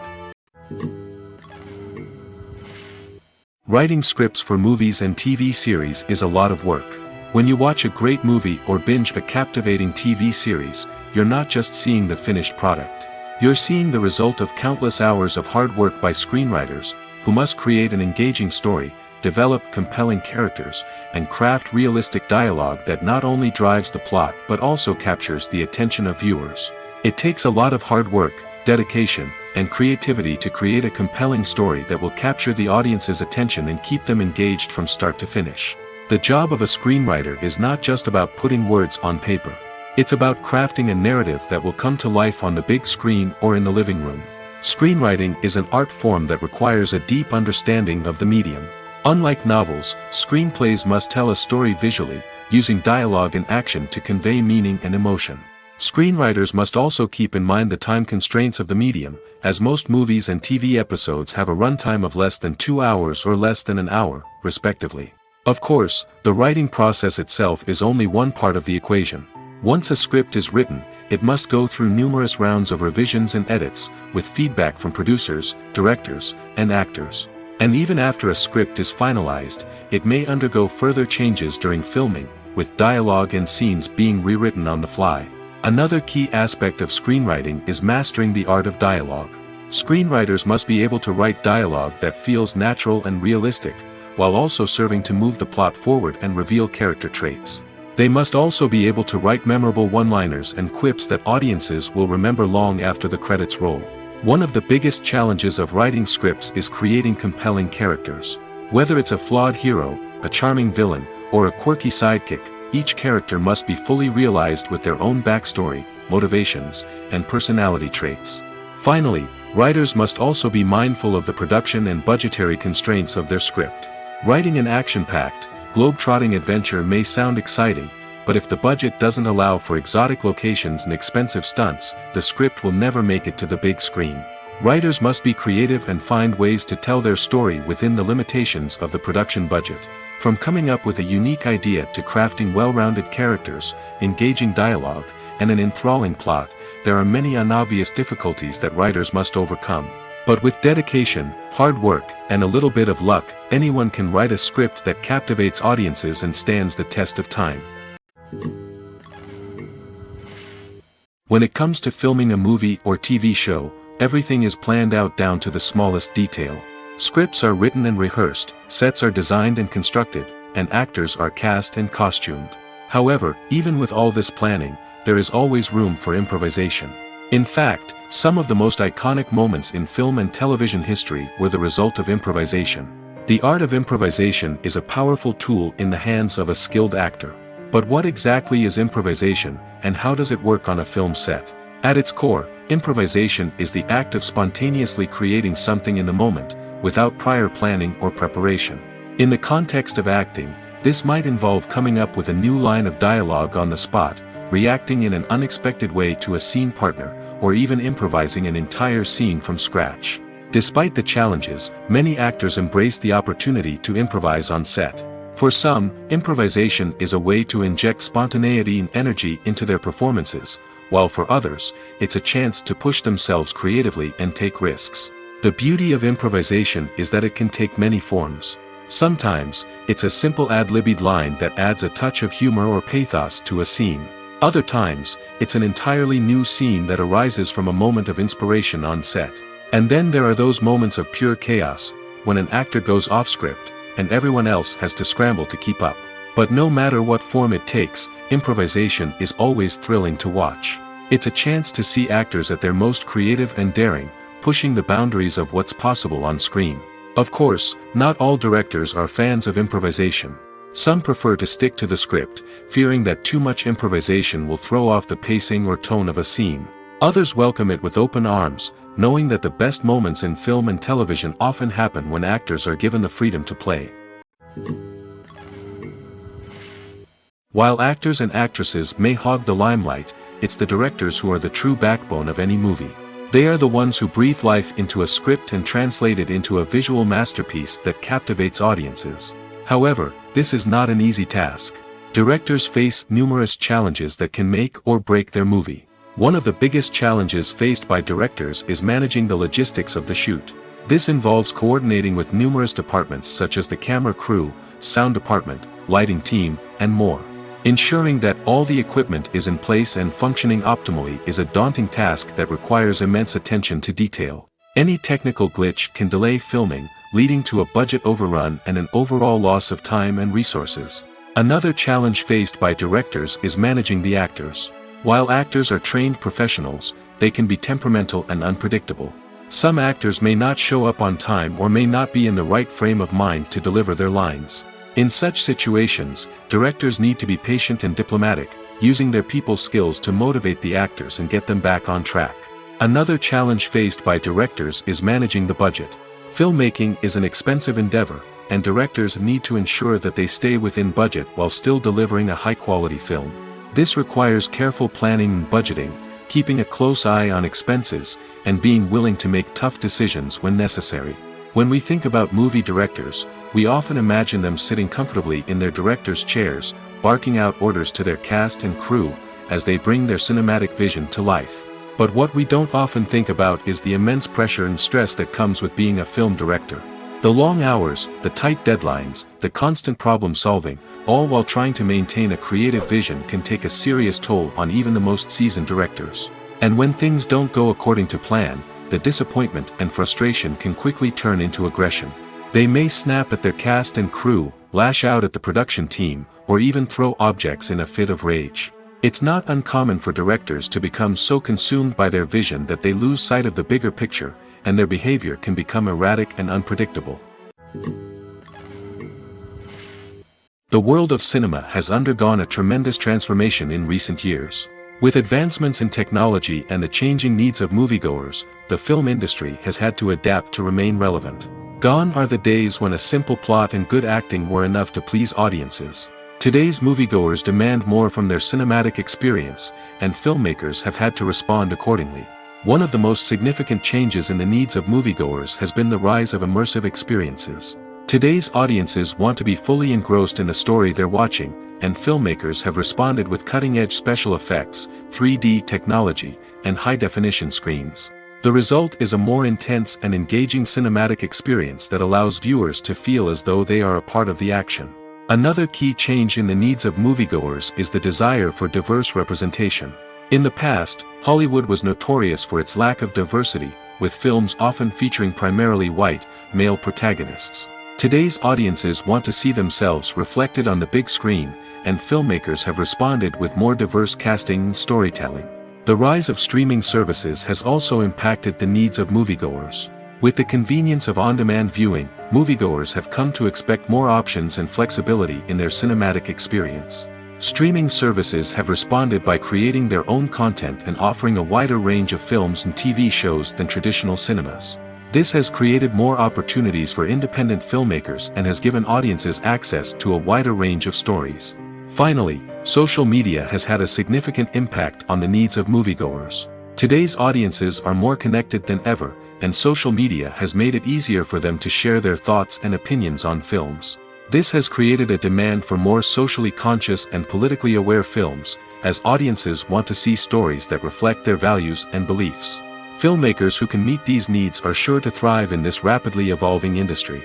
Writing scripts for movies and TV series is a lot of work. When you watch a great movie or binge a captivating TV series, you're not just seeing the finished product. You're seeing the result of countless hours of hard work by screenwriters, who must create an engaging story, develop compelling characters, and craft realistic dialogue that not only drives the plot but also captures the attention of viewers. It takes a lot of hard work, dedication, and creativity to create a compelling story that will capture the audience's attention and keep them engaged from start to finish. The job of a screenwriter is not just about putting words on paper. It's about crafting a narrative that will come to life on the big screen or in the living room. Screenwriting is an art form that requires a deep understanding of the medium. Unlike novels, screenplays must tell a story visually, using dialogue and action to convey meaning and emotion. Screenwriters must also keep in mind the time constraints of the medium, as most movies and TV episodes have a runtime of less than 2 hours or less than an hour, respectively. Of course, the writing process itself is only one part of the equation. Once a script is written, it must go through numerous rounds of revisions and edits, with feedback from producers, directors, and actors. And even after a script is finalized, it may undergo further changes during filming, with dialogue and scenes being rewritten on the fly. Another key aspect of screenwriting is mastering the art of dialogue. Screenwriters must be able to write dialogue that feels natural and realistic, while also serving to move the plot forward and reveal character traits. They must also be able to write memorable one-liners and quips that audiences will remember long after the credits roll. One of the biggest challenges of writing scripts is creating compelling characters. Whether it's a flawed hero, a charming villain, or a quirky sidekick, each character must be fully realized with their own backstory, motivations, and personality traits. Finally, writers must also be mindful of the production and budgetary constraints of their script. Writing an action-packed, globe-trotting adventure may sound exciting, but if the budget doesn't allow for exotic locations and expensive stunts, the script will never make it to the big screen. Writers must be creative and find ways to tell their story within the limitations of the production budget. From coming up with a unique idea to crafting well-rounded characters, engaging dialogue, and an enthralling plot, there are many unobvious difficulties that writers must overcome. But with dedication, hard work, and a little bit of luck, anyone can write a script that captivates audiences and stands the test of time. When it comes to filming a movie or TV show, everything is planned out down to the smallest detail. Scripts are written and rehearsed, sets are designed and constructed, and actors are cast and costumed. However, even with all this planning, there is always room for improvisation. In fact, some of the most iconic moments in film and television history were the result of improvisation. The art of improvisation is a powerful tool in the hands of a skilled actor. But what exactly is improvisation, and how does it work on a film set? At its core, improvisation is the act of spontaneously creating something in the moment, without prior planning or preparation. In the context of acting, this might involve coming up with a new line of dialogue on the spot, reacting in an unexpected way to a scene partner, or even improvising an entire scene from scratch. Despite the challenges, many actors embrace the opportunity to improvise on set. For some, improvisation is a way to inject spontaneity and energy into their performances, while for others, it's a chance to push themselves creatively and take risks. The beauty of improvisation is that it can take many forms. Sometimes, it's a simple ad-libbed line that adds a touch of humor or pathos to a scene. Other times, it's an entirely new scene that arises from a moment of inspiration on set. And then there are those moments of pure chaos, when an actor goes off script, and everyone else has to scramble to keep up. But no matter what form it takes, improvisation is always thrilling to watch. It's a chance to see actors at their most creative and daring, pushing the boundaries of what's possible on screen. Of course, not all directors are fans of improvisation. Some prefer to stick to the script, fearing that too much improvisation will throw off the pacing or tone of a scene. Others welcome it with open arms, knowing that the best moments in film and television often happen when actors are given the freedom to play. While actors and actresses may hog the limelight, it's the directors who are the true backbone of any movie. They are the ones who breathe life into a script and translate it into a visual masterpiece that captivates audiences. However, this is not an easy task. Directors face numerous challenges that can make or break their movie. One of the biggest challenges faced by directors is managing the logistics of the shoot. This involves coordinating with numerous departments such as the camera crew, sound department, lighting team, and more. Ensuring that all the equipment is in place and functioning optimally is a daunting task that requires immense attention to detail. Any technical glitch can delay filming, leading to a budget overrun and an overall loss of time and resources. Another challenge faced by directors is managing the actors. While actors are trained professionals, they can be temperamental and unpredictable. Some actors may not show up on time or may not be in the right frame of mind to deliver their lines. In such situations, directors need to be patient and diplomatic, using their people skills to motivate the actors and get them back on track. Another challenge faced by directors is managing the budget. Filmmaking is an expensive endeavor, and directors need to ensure that they stay within budget while still delivering a high-quality film. This requires careful planning and budgeting, keeping a close eye on expenses, and being willing to make tough decisions when necessary. When we think about movie directors, we often imagine them sitting comfortably in their director's chairs, barking out orders to their cast and crew, as they bring their cinematic vision to life. But what we don't often think about is the immense pressure and stress that comes with being a film director. The long hours, the tight deadlines, the constant problem solving, all while trying to maintain a creative vision can take a serious toll on even the most seasoned directors. And when things don't go according to plan, the disappointment and frustration can quickly turn into aggression. They may snap at their cast and crew, lash out at the production team, or even throw objects in a fit of rage. It's not uncommon for directors to become so consumed by their vision that they lose sight of the bigger picture, and their behavior can become erratic and unpredictable. The world of cinema has undergone a tremendous transformation in recent years. With advancements in technology and the changing needs of moviegoers, the film industry has had to adapt to remain relevant. Gone are the days when a simple plot and good acting were enough to please audiences. Today's moviegoers demand more from their cinematic experience, and filmmakers have had to respond accordingly. One of the most significant changes in the needs of moviegoers has been the rise of immersive experiences. Today's audiences want to be fully engrossed in the story they're watching, and filmmakers have responded with cutting-edge special effects, 3D technology, and high-definition screens. The result is a more intense and engaging cinematic experience that allows viewers to feel as though they are a part of the action. Another key change in the needs of moviegoers is the desire for diverse representation. In the past, Hollywood was notorious for its lack of diversity, with films often featuring primarily white, male protagonists. Today's audiences want to see themselves reflected on the big screen, and filmmakers have responded with more diverse casting and storytelling. The rise of streaming services has also impacted the needs of moviegoers. With the convenience of on-demand viewing, moviegoers have come to expect more options and flexibility in their cinematic experience. Streaming services have responded by creating their own content and offering a wider range of films and TV shows than traditional cinemas. This has created more opportunities for independent filmmakers and has given audiences access to a wider range of stories. Finally, social media has had a significant impact on the needs of moviegoers. Today's audiences are more connected than ever, and social media has made it easier for them to share their thoughts and opinions on films. This has created a demand for more socially conscious and politically aware films, as audiences want to see stories that reflect their values and beliefs. Filmmakers who can meet these needs are sure to thrive in this rapidly evolving industry.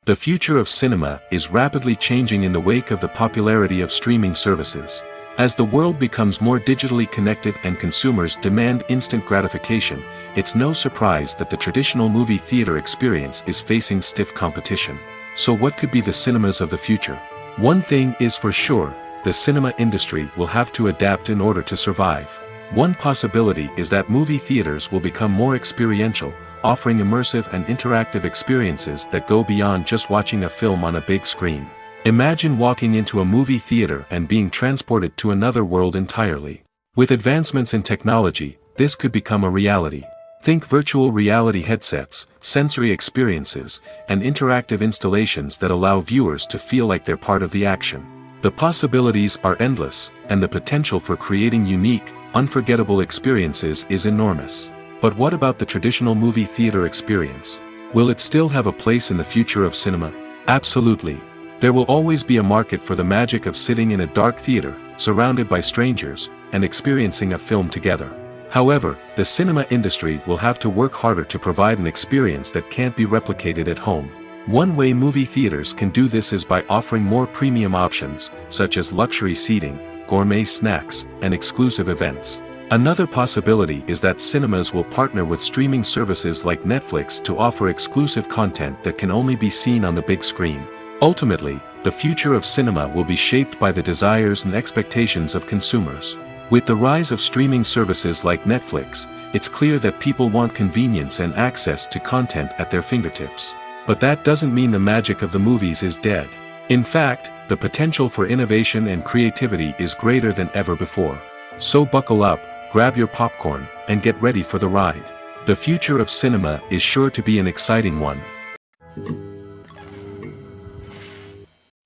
The future of cinema is rapidly changing in the wake of the popularity of streaming services. As the world becomes more digitally connected and consumers demand instant gratification, it's no surprise that the traditional movie theater experience is facing stiff competition. So what could be the cinemas of the future? One thing is for sure, the cinema industry will have to adapt in order to survive. One possibility is that movie theaters will become more experiential, offering immersive and interactive experiences that go beyond just watching a film on a big screen. Imagine walking into a movie theater and being transported to another world entirely. With advancements in technology, this could become a reality. Think virtual reality headsets, sensory experiences, and interactive installations that allow viewers to feel like they're part of the action. The possibilities are endless, and the potential for creating unique, unforgettable experiences is enormous. But what about the traditional movie theater experience? Will it still have a place in the future of cinema? Absolutely. There will always be a market for the magic of sitting in a dark theater, surrounded by strangers, and experiencing a film together. However, the cinema industry will have to work harder to provide an experience that can't be replicated at home. One way movie theaters can do this is by offering more premium options, such as luxury seating, gourmet snacks, and exclusive events. Another possibility is that cinemas will partner with streaming services like Netflix to offer exclusive content that can only be seen on the big screen. Ultimately, the future of cinema will be shaped by the desires and expectations of consumers. With the rise of streaming services like Netflix, it's clear that people want convenience and access to content at their fingertips. But that doesn't mean the magic of the movies is dead. In fact, the potential for innovation and creativity is greater than ever before. So buckle up, grab your popcorn, and get ready for the ride. The future of cinema is sure to be an exciting one.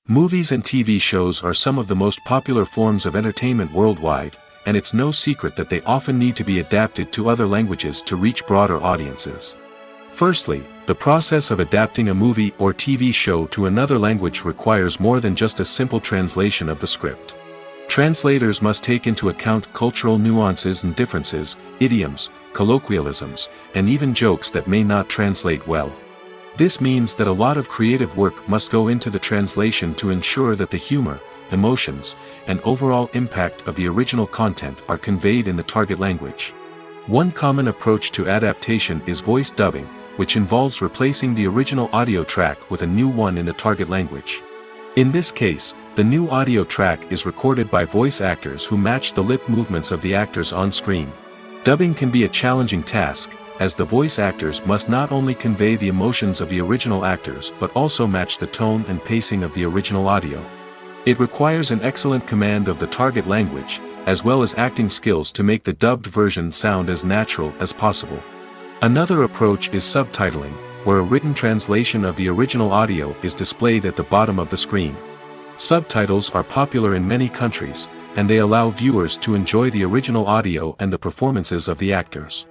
Movies and TV shows are some of the most popular forms of entertainment worldwide, and it's no secret that they often need to be adapted to other languages to reach broader audiences. Firstly, the process of adapting a movie or TV show to another language requires more than just a simple translation of the script. Translators must take into account cultural nuances and differences, idioms, colloquialisms, and even jokes that may not translate well. This means that a lot of creative work must go into the translation to ensure that the humor, emotions, and overall impact of the original content are conveyed in the target language. One common approach to adaptation is voice dubbing, which involves replacing the original audio track with a new one in the target language. In this case, the new audio track is recorded by voice actors who match the lip movements of the actors on screen. Dubbing can be a challenging task, as the voice actors must not only convey the emotions of the original actors but also match the tone and pacing of the original audio. It requires an excellent command of the target language, as well as acting skills to make the dubbed version sound as natural as possible. Another approach is subtitling, where a written translation of the original audio is displayed at the bottom of the screen. Subtitles are popular in many countries, and they allow viewers to enjoy the original audio and the performances of the actors.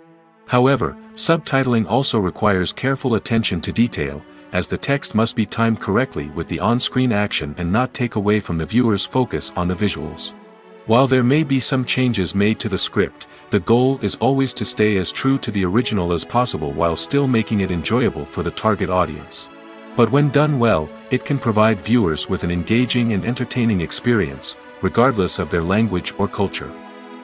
However, subtitling also requires careful attention to detail, as the text must be timed correctly with the on-screen action and not take away from the viewer's focus on the visuals. While there may be some changes made to the script, the goal is always to stay as true to the original as possible while still making it enjoyable for the target audience. But when done well, it can provide viewers with an engaging and entertaining experience, regardless of their language or culture.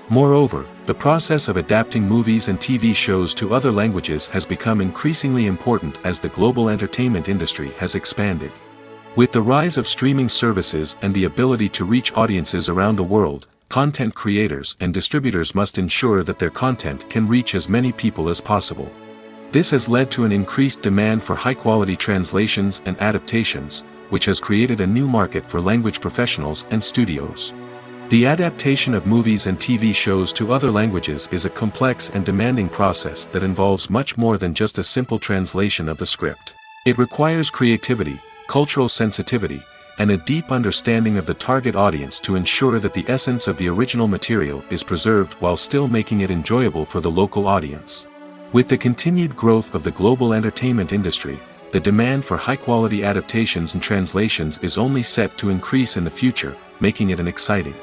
Moreover, the process of adapting movies and TV shows to other languages has become increasingly important as the global entertainment industry has expanded. With the rise of streaming services and the ability to reach audiences around the world, content creators and distributors must ensure that their content can reach as many people as possible. This has led to an increased demand for high-quality translations and adaptations, which has created a new market for language professionals and studios. The adaptation of movies and TV shows to other languages is a complex and demanding process that involves much more than just a simple translation of the script. It requires creativity, cultural sensitivity, and a deep understanding of the target audience to ensure that the essence of the original material is preserved while still making it enjoyable for the local audience. With the continued growth of the global entertainment industry, the demand for high-quality adaptations and translations is only set to increase in the future, making it an exciting.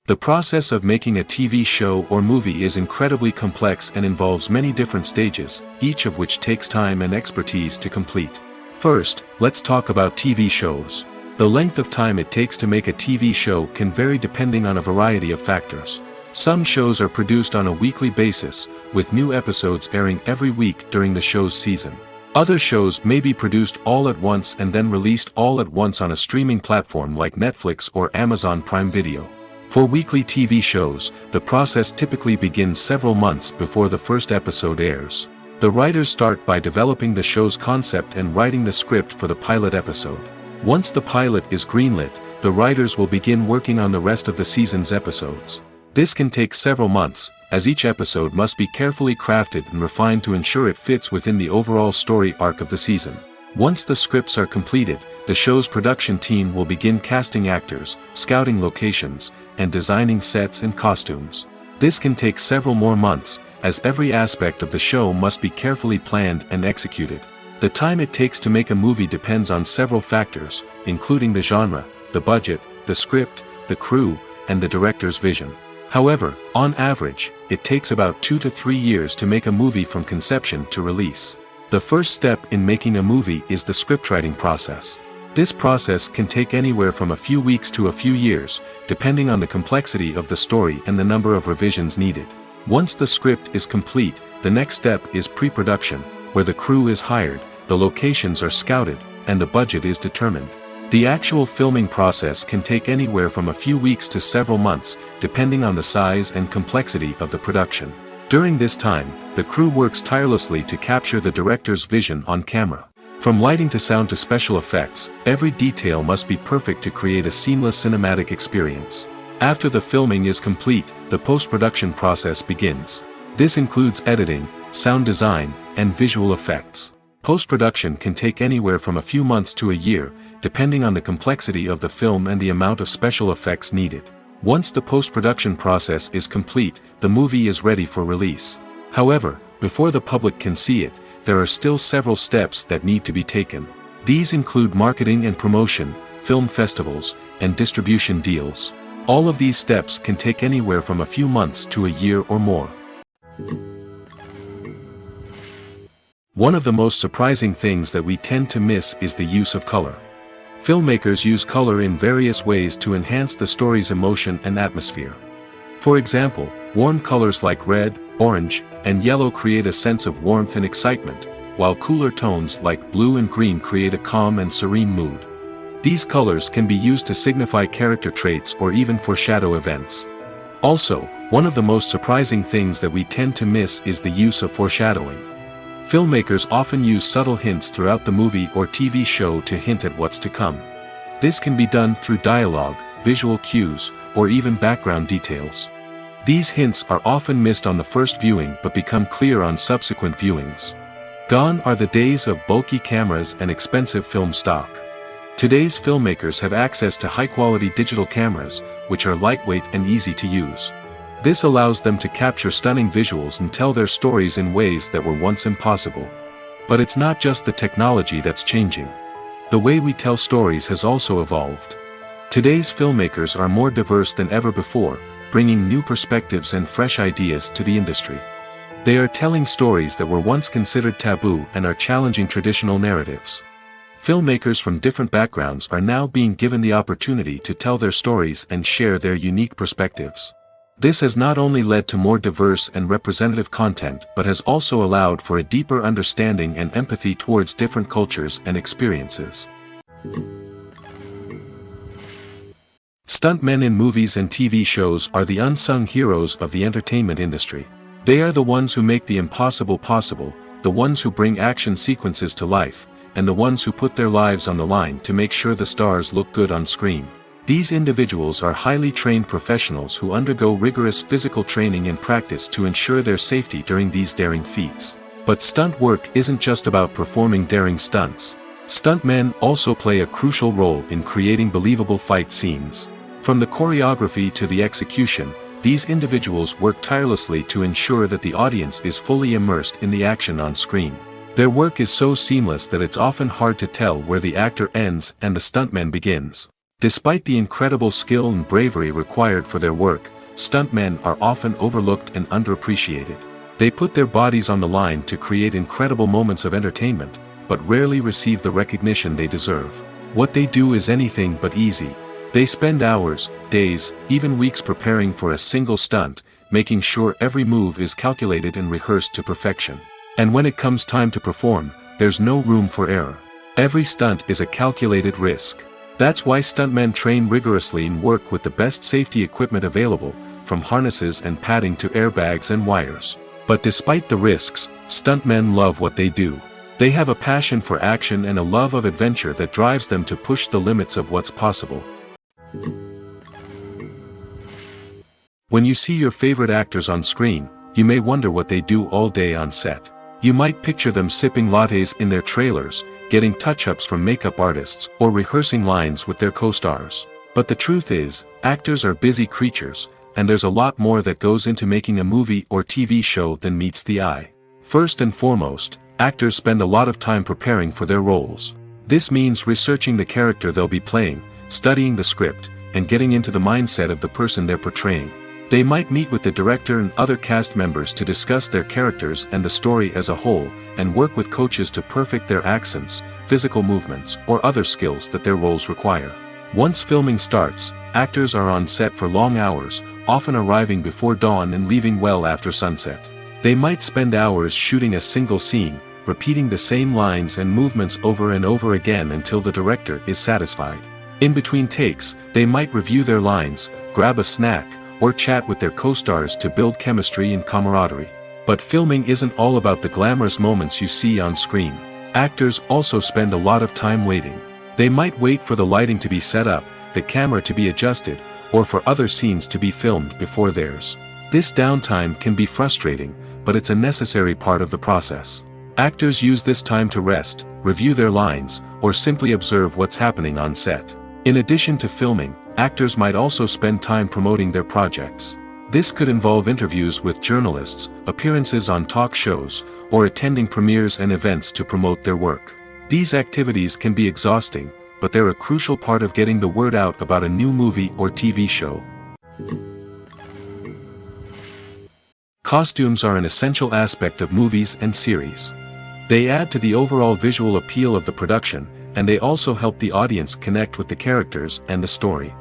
The process of making a TV show or movie is incredibly complex and involves many different stages, each of which takes time and expertise to complete. First, let's talk about TV shows. The length of time it takes to make a TV show can vary depending on a variety of factors. Some shows are produced on a weekly basis, with new episodes airing every week during the show's season. Other shows may be produced all at once and then released all at once on a streaming platform like Netflix or Amazon Prime Video. For weekly TV shows, the process typically begins several months before the first episode airs. The writers start by developing the show's concept and writing the script for the pilot episode. Once the pilot is greenlit, the writers will begin working on the rest of the season's episodes. This can take several months, as each episode must be carefully crafted and refined to ensure it fits within the overall story arc of the season. Once the scripts are completed, the show's production team will begin casting actors, scouting locations, and designing sets and costumes. This can take several more months, as every aspect of the show must be carefully planned and executed. The time it takes to make a movie depends on several factors, including the genre, the budget, the script, the crew, and the director's vision. However, on average, it takes about 2 to 3 years to make a movie from conception to release. The first step in making a movie is the scriptwriting process. This process can take anywhere from a few weeks to a few years, depending on the complexity of the story and the number of revisions needed. Once the script is complete, the next step is pre-production, where the crew is hired, the locations are scouted, and the budget is determined. The actual filming process can take anywhere from a few weeks to several months, depending on the size and complexity of the production. During this time, the crew works tirelessly to capture the director's vision on camera. From lighting to sound to special effects, every detail must be perfect to create a seamless cinematic experience. After the filming is complete, the post-production process begins. This includes editing, sound design, and visual effects. Post-production can take anywhere from a few months to a year, depending on the complexity of the film and the amount of special effects needed. Once the post-production process is complete, the movie is ready for release. However, before the public can see it, there are still several steps that need to be taken. These include marketing and promotion, film festivals, and distribution deals. All of these steps can take anywhere from a few months to a year or more. One of the most surprising things that we tend to miss is the use of color. Filmmakers use color in various ways to enhance the story's emotion and atmosphere. For example, warm colors like red, orange, and yellow create a sense of warmth and excitement, while cooler tones like blue and green create a calm and serene mood. These colors can be used to signify character traits or even foreshadow events. Also, one of the most surprising things that we tend to miss is the use of foreshadowing. Filmmakers often use subtle hints throughout the movie or TV show to hint at what's to come. This can be done through dialogue, visual cues, or even background details. These hints are often missed on the first viewing but become clear on subsequent viewings. Gone are the days of bulky cameras and expensive film stock. Today's filmmakers have access to high-quality digital cameras, which are lightweight and easy to use. This allows them to capture stunning visuals and tell their stories in ways that were once impossible. But it's not just the technology that's changing. The way we tell stories has also evolved. Today's filmmakers are more diverse than ever before, bringing new perspectives and fresh ideas to the industry. They are telling stories that were once considered taboo and are challenging traditional narratives. Filmmakers from different backgrounds are now being given the opportunity to tell their stories and share their unique perspectives. This has not only led to more diverse and representative content but has also allowed for a deeper understanding and empathy towards different cultures and experiences. Stuntmen in movies and TV shows are the unsung heroes of the entertainment industry. They are the ones who make the impossible possible, the ones who bring action sequences to life, and the ones who put their lives on the line to make sure the stars look good on screen. These individuals are highly trained professionals who undergo rigorous physical training and practice to ensure their safety during these daring feats. But stunt work isn't just about performing daring stunts. Stuntmen also play a crucial role in creating believable fight scenes. From the choreography to the execution, these individuals work tirelessly to ensure that the audience is fully immersed in the action on screen. Their work is so seamless that it's often hard to tell where the actor ends and the stuntman begins. Despite the incredible skill and bravery required for their work, stuntmen are often overlooked and underappreciated. They put their bodies on the line to create incredible moments of entertainment, but rarely receive the recognition they deserve. What they do is anything but easy. They spend hours, days, even weeks preparing for a single stunt, making sure every move is calculated and rehearsed to perfection. And when it comes time to perform, there's no room for error. Every stunt is a calculated risk. That's why stuntmen train rigorously and work with the best safety equipment available, from harnesses and padding to airbags and wires. But despite the risks, stuntmen love what they do. They have a passion for action and a love of adventure that drives them to push the limits of what's possible. When you see your favorite actors on screen, you may wonder what they do all day on set. You might picture them sipping lattes in their trailers, getting touch-ups from makeup artists, or rehearsing lines with their co-stars. But the truth is, actors are busy creatures, and there's a lot more that goes into making a movie or TV show than meets the eye. First and foremost, actors spend a lot of time preparing for their roles. This means researching the character they'll be playing, studying the script, and getting into the mindset of the person they're portraying. They might meet with the director and other cast members to discuss their characters and the story as a whole, and work with coaches to perfect their accents, physical movements, or other skills that their roles require. Once filming starts, actors are on set for long hours, often arriving before dawn and leaving well after sunset. They might spend hours shooting a single scene, repeating the same lines and movements over and over again until the director is satisfied. In between takes, they might review their lines, grab a snack, or chat with their co-stars to build chemistry and camaraderie. But filming isn't all about the glamorous moments you see on screen. Actors also spend a lot of time waiting. They might wait for the lighting to be set up, the camera to be adjusted, or for other scenes to be filmed before theirs. This downtime can be frustrating, but it's a necessary part of the process. Actors use this time to rest, review their lines, or simply observe what's happening on set. In addition to filming, actors might also spend time promoting their projects. This could involve interviews with journalists, appearances on talk shows, or attending premieres and events to promote their work. These activities can be exhausting, but they're a crucial part of getting the word out about a new movie or TV show. Costumes are an essential aspect of movies and series. They add to the overall visual appeal of the production, and they also help the audience connect with the characters and the story.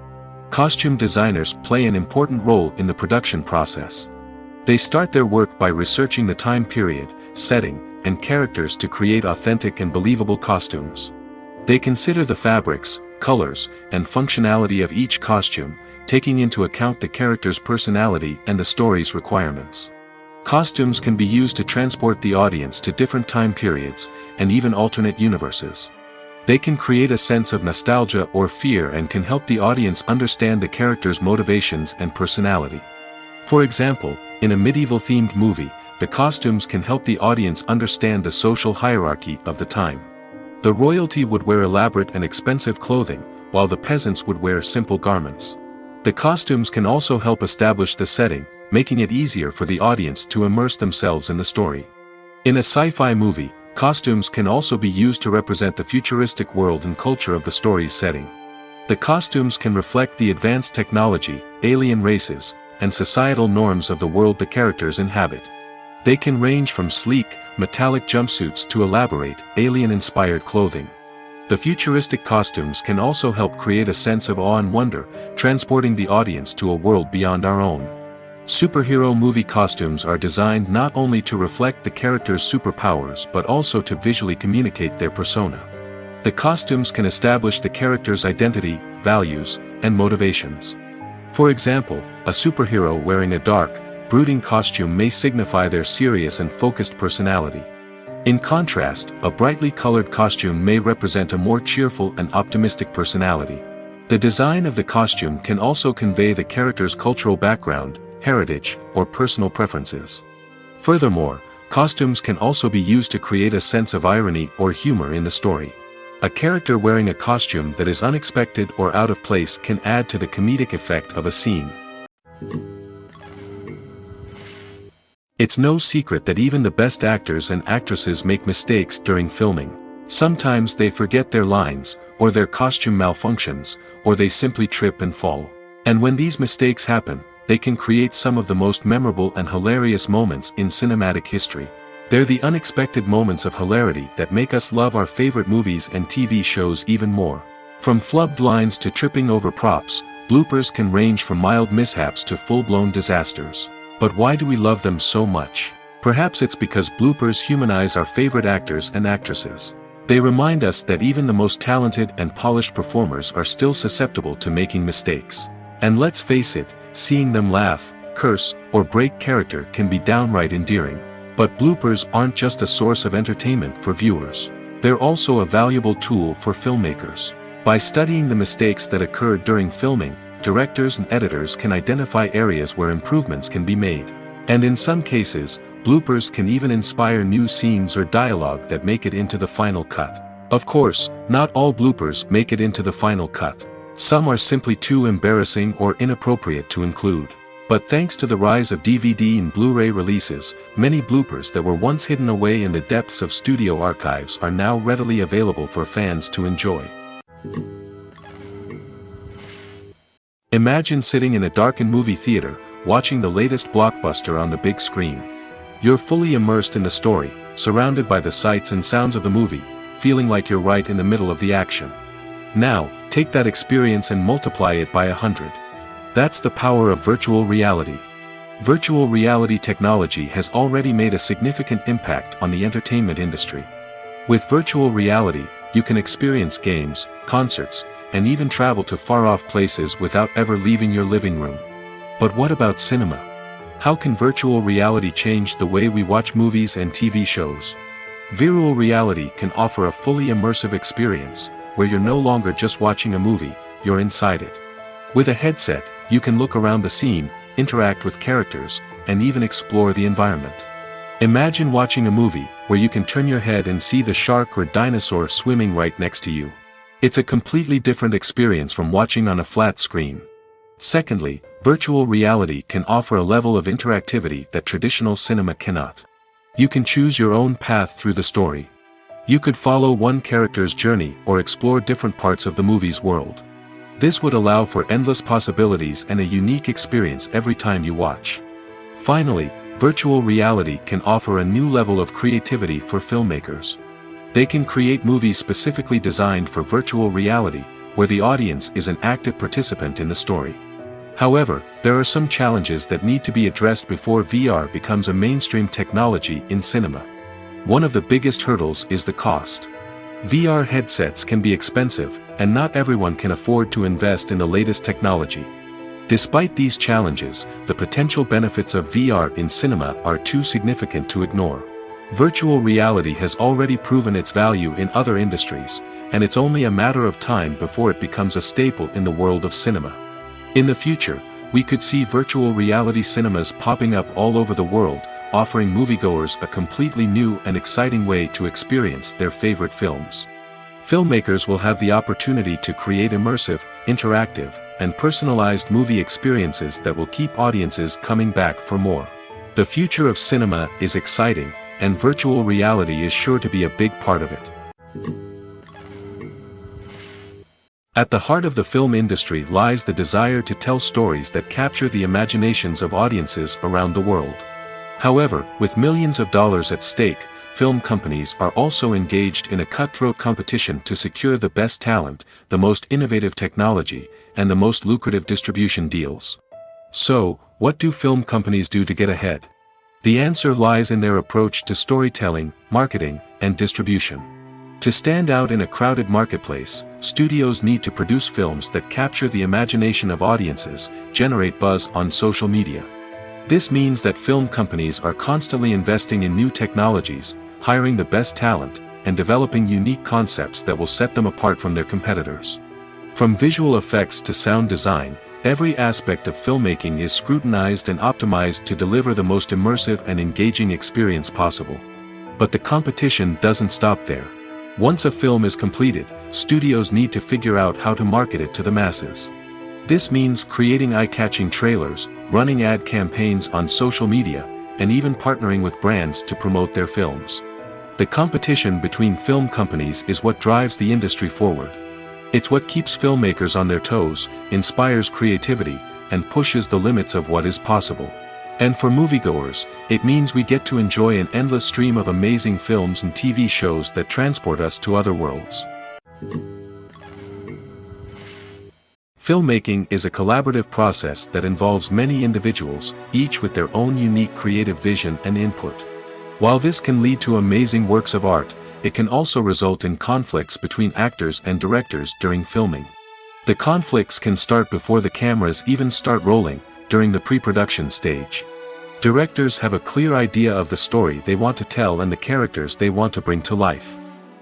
Costume designers play an important role in the production process. They start their work by researching the time period, setting, and characters to create authentic and believable costumes. They consider the fabrics, colors, and functionality of each costume, taking into account the character's personality and the story's requirements. Costumes can be used to transport the audience to different time periods, and even alternate universes. They can create a sense of nostalgia or fear and can help the audience understand the character's motivations and personality. For example, in a medieval-themed movie, the costumes can help the audience understand the social hierarchy of the time. The royalty would wear elaborate and expensive clothing, while the peasants would wear simple garments. The costumes can also help establish the setting, making it easier for the audience to immerse themselves in the story. In a sci-fi movie, costumes can also be used to represent the futuristic world and culture of the story's setting. The costumes can reflect the advanced technology, alien races, and societal norms of the world the characters inhabit. They can range from sleek, metallic jumpsuits to elaborate, alien-inspired clothing. The futuristic costumes can also help create a sense of awe and wonder, transporting the audience to a world beyond our own. Superhero movie costumes are designed not only to reflect the character's superpowers but also to visually communicate their persona. The costumes can establish the character's identity, values, and motivations. For example, a superhero wearing a dark, brooding costume may signify their serious and focused personality. In contrast, a brightly colored costume may represent a more cheerful and optimistic personality. The design of the costume can also convey the character's cultural background, heritage, or personal preferences. Furthermore, costumes can also be used to create a sense of irony or humor in the story. A character wearing a costume that is unexpected or out of place can add to the comedic effect of a scene. It's no secret that even the best actors and actresses make mistakes during filming. Sometimes they forget their lines, or their costume malfunctions, or they simply trip and fall. And when these mistakes happen, they can create some of the most memorable and hilarious moments in cinematic history. They're the unexpected moments of hilarity that make us love our favorite movies and TV shows even more. From flubbed lines to tripping over props, bloopers can range from mild mishaps to full-blown disasters. But why do we love them so much? Perhaps it's because bloopers humanize our favorite actors and actresses. They remind us that even the most talented and polished performers are still susceptible to making mistakes. And let's face it, seeing them laugh, curse, or break character can be downright endearing. But bloopers aren't just a source of entertainment for viewers. They're also a valuable tool for filmmakers. By studying the mistakes that occurred during filming, directors and editors can identify areas where improvements can be made. And in some cases, bloopers can even inspire new scenes or dialogue that make it into the final cut. Of course, not all bloopers make it into the final cut. Some are simply too embarrassing or inappropriate to include. But thanks to the rise of DVD and Blu-ray releases, many bloopers that were once hidden away in the depths of studio archives are now readily available for fans to enjoy. Imagine sitting in a darkened movie theater, watching the latest blockbuster on the big screen. You're fully immersed in the story, surrounded by the sights and sounds of the movie, feeling like you're right in the middle of the action. Now, take that experience and multiply it by 100. That's the power of virtual reality. Virtual reality technology has already made a significant impact on the entertainment industry. With virtual reality, you can experience games, concerts, and even travel to far-off places without ever leaving your living room. But what about cinema? How can virtual reality change the way we watch movies and TV shows? Virtual reality can offer a fully immersive experience, where you're no longer just watching a movie, you're inside it. With a headset, you can look around the scene, interact with characters, and even explore the environment. Imagine watching a movie, where you can turn your head and see the shark or dinosaur swimming right next to you. It's a completely different experience from watching on a flat screen. Secondly, virtual reality can offer a level of interactivity that traditional cinema cannot. You can choose your own path through the story. You could follow one character's journey or explore different parts of the movie's world. This would allow for endless possibilities and a unique experience every time you watch. Finally, virtual reality can offer a new level of creativity for filmmakers. They can create movies specifically designed for virtual reality, where the audience is an active participant in the story. However, there are some challenges that need to be addressed before VR becomes a mainstream technology in cinema. One of the biggest hurdles is the cost. VR headsets can be expensive, and not everyone can afford to invest in the latest technology. Despite these challenges, the potential benefits of VR in cinema are too significant to ignore. Virtual reality has already proven its value in other industries, and it's only a matter of time before it becomes a staple in the world of cinema. In the future, we could see virtual reality cinemas popping up all over the world, offering moviegoers a completely new and exciting way to experience their favorite films. Filmmakers will have the opportunity to create immersive, interactive, and personalized movie experiences that will keep audiences coming back for more. The future of cinema is exciting, and virtual reality is sure to be a big part of it. At the heart of the film industry lies the desire to tell stories that capture the imaginations of audiences around the world. However, with millions of dollars at stake, film companies are also engaged in a cutthroat competition to secure the best talent, the most innovative technology, and the most lucrative distribution deals. So, what do film companies do to get ahead? The answer lies in their approach to storytelling, marketing, and distribution. To stand out in a crowded marketplace, studios need to produce films that capture the imagination of audiences, generate buzz on social media. This means that film companies are constantly investing in new technologies, hiring the best talent, and developing unique concepts that will set them apart from their competitors. From visual effects to sound design, every aspect of filmmaking is scrutinized and optimized to deliver the most immersive and engaging experience possible. But the competition doesn't stop there. Once a film is completed, studios need to figure out how to market it to the masses. This means creating eye-catching trailers, running ad campaigns on social media, and even partnering with brands to promote their films. The competition between film companies is what drives the industry forward. It's what keeps filmmakers on their toes, inspires creativity, and pushes the limits of what is possible. And for moviegoers, it means we get to enjoy an endless stream of amazing films and TV shows that transport us to other worlds. Filmmaking is a collaborative process that involves many individuals, each with their own unique creative vision and input. While this can lead to amazing works of art, it can also result in conflicts between actors and directors during filming. The conflicts can start before the cameras even start rolling, during the pre-production stage. Directors have a clear idea of the story they want to tell and the characters they want to bring to life.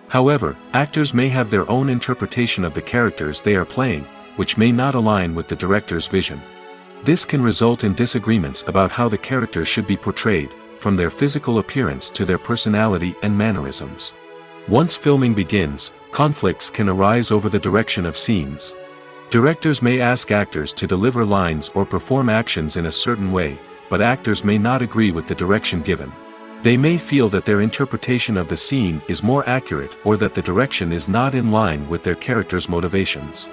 However, actors may have their own interpretation of the characters they are playing, which may not align with the director's vision. This can result in disagreements about how the characters should be portrayed, from their physical appearance to their personality and mannerisms. Once filming begins, conflicts can arise over the direction of scenes. Directors may ask actors to deliver lines or perform actions in a certain way, but actors may not agree with the direction given. They may feel that their interpretation of the scene is more accurate or that the direction is not in line with their character's motivations.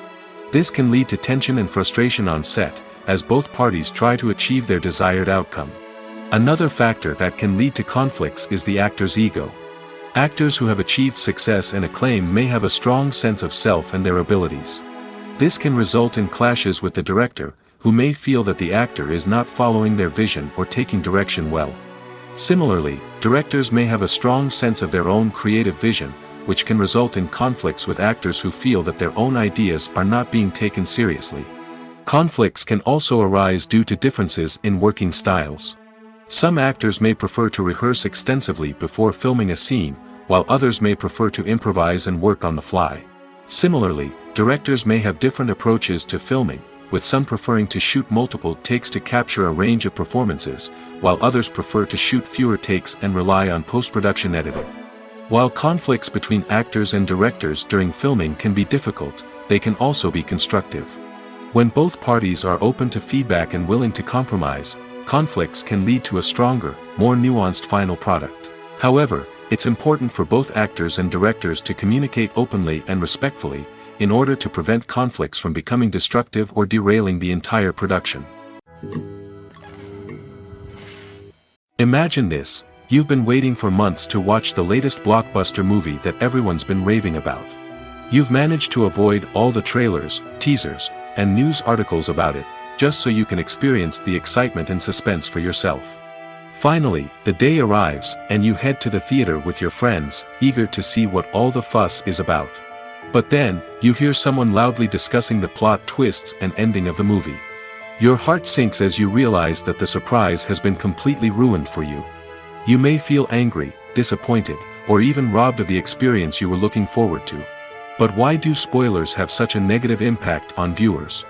This can lead to tension and frustration on set, as both parties try to achieve their desired outcome. Another factor that can lead to conflicts is the actor's ego. Actors who have achieved success and acclaim may have a strong sense of self and their abilities. This can result in clashes with the director, who may feel that the actor is not following their vision or taking direction well. Similarly, directors may have a strong sense of their own creative vision, which can result in conflicts with actors who feel that their own ideas are not being taken seriously. Conflicts can also arise due to differences in working styles. Some actors may prefer to rehearse extensively before filming a scene, while others may prefer to improvise and work on the fly. Similarly, directors may have different approaches to filming, with some preferring to shoot multiple takes to capture a range of performances, while others prefer to shoot fewer takes and rely on post-production editing. While conflicts between actors and directors during filming can be difficult, they can also be constructive. When both parties are open to feedback and willing to compromise, conflicts can lead to a stronger, more nuanced final product. However, it's important for both actors and directors to communicate openly and respectfully, in order to prevent conflicts from becoming destructive or derailing the entire production. Imagine this: you've been waiting for months to watch the latest blockbuster movie that everyone's been raving about. You've managed to avoid all the trailers, teasers, and news articles about it, just so you can experience the excitement and suspense for yourself. Finally, the day arrives, and you head to the theater with your friends, eager to see what all the fuss is about. But then, you hear someone loudly discussing the plot twists and ending of the movie. Your heart sinks as you realize that the surprise has been completely ruined for you. You may feel angry, disappointed, or even robbed of the experience you were looking forward to. But why do spoilers have such a negative impact on viewers?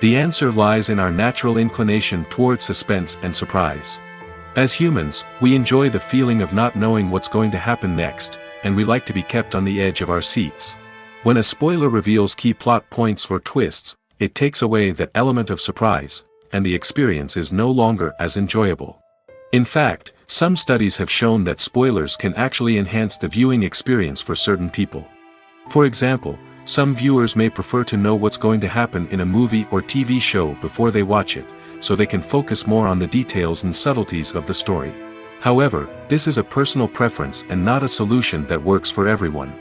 The answer lies in our natural inclination towards suspense and surprise. As humans, we enjoy the feeling of not knowing what's going to happen next, and we like to be kept on the edge of our seats. When a spoiler reveals key plot points or twists, it takes away that element of surprise, and the experience is no longer as enjoyable. In fact, some studies have shown that spoilers can actually enhance the viewing experience for certain people. For example, some viewers may prefer to know what's going to happen in a movie or TV show before they watch it, so they can focus more on the details and subtleties of the story. However, this is a personal preference and not a solution that works for everyone.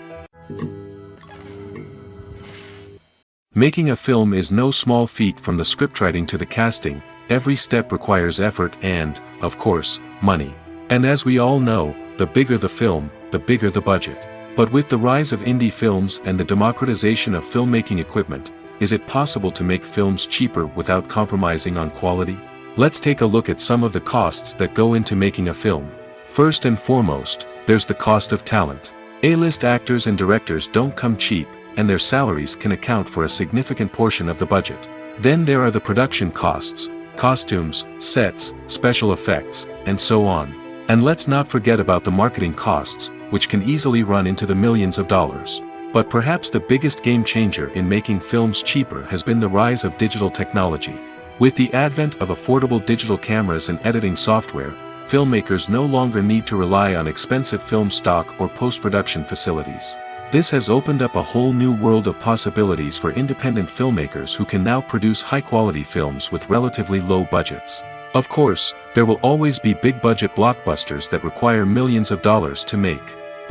Making a film is no small feat. From the scriptwriting to the casting, every step requires effort and, of course, money. And as we all know, the bigger the film, the bigger the budget. But with the rise of indie films and the democratization of filmmaking equipment, is it possible to make films cheaper without compromising on quality? Let's take a look at some of the costs that go into making a film. First and foremost, there's the cost of talent. A-list actors and directors don't come cheap, and their salaries can account for a significant portion of the budget. Then there are the production costs, costumes, sets, special effects, and so on. And let's not forget about the marketing costs, which can easily run into the millions of dollars. But perhaps the biggest game changer in making films cheaper has been the rise of digital technology. With the advent of affordable digital cameras and editing software, filmmakers no longer need to rely on expensive film stock or post-production facilities. This has opened up a whole new world of possibilities for independent filmmakers who can now produce high-quality films with relatively low budgets. Of course, there will always be big-budget blockbusters that require millions of dollars to make.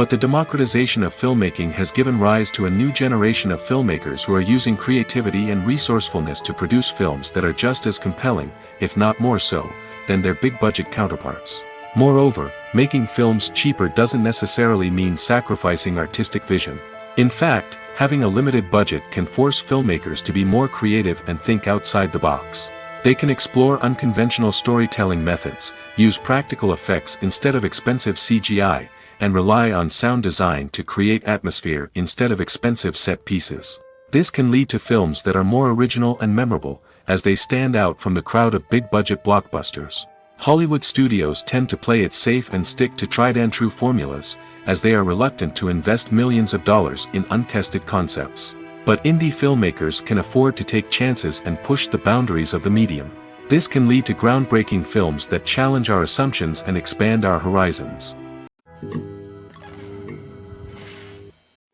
But the democratization of filmmaking has given rise to a new generation of filmmakers who are using creativity and resourcefulness to produce films that are just as compelling, if not more so, than their big-budget counterparts. Moreover, making films cheaper doesn't necessarily mean sacrificing artistic vision. In fact, having a limited budget can force filmmakers to be more creative and think outside the box. They can explore unconventional storytelling methods, use practical effects instead of expensive CGI, and rely on sound design to create atmosphere instead of expensive set pieces. This can lead to films that are more original and memorable, as they stand out from the crowd of big-budget blockbusters. Hollywood studios tend to play it safe and stick to tried-and-true formulas, as they are reluctant to invest millions of dollars in untested concepts. But indie filmmakers can afford to take chances and push the boundaries of the medium. This can lead to groundbreaking films that challenge our assumptions and expand our horizons.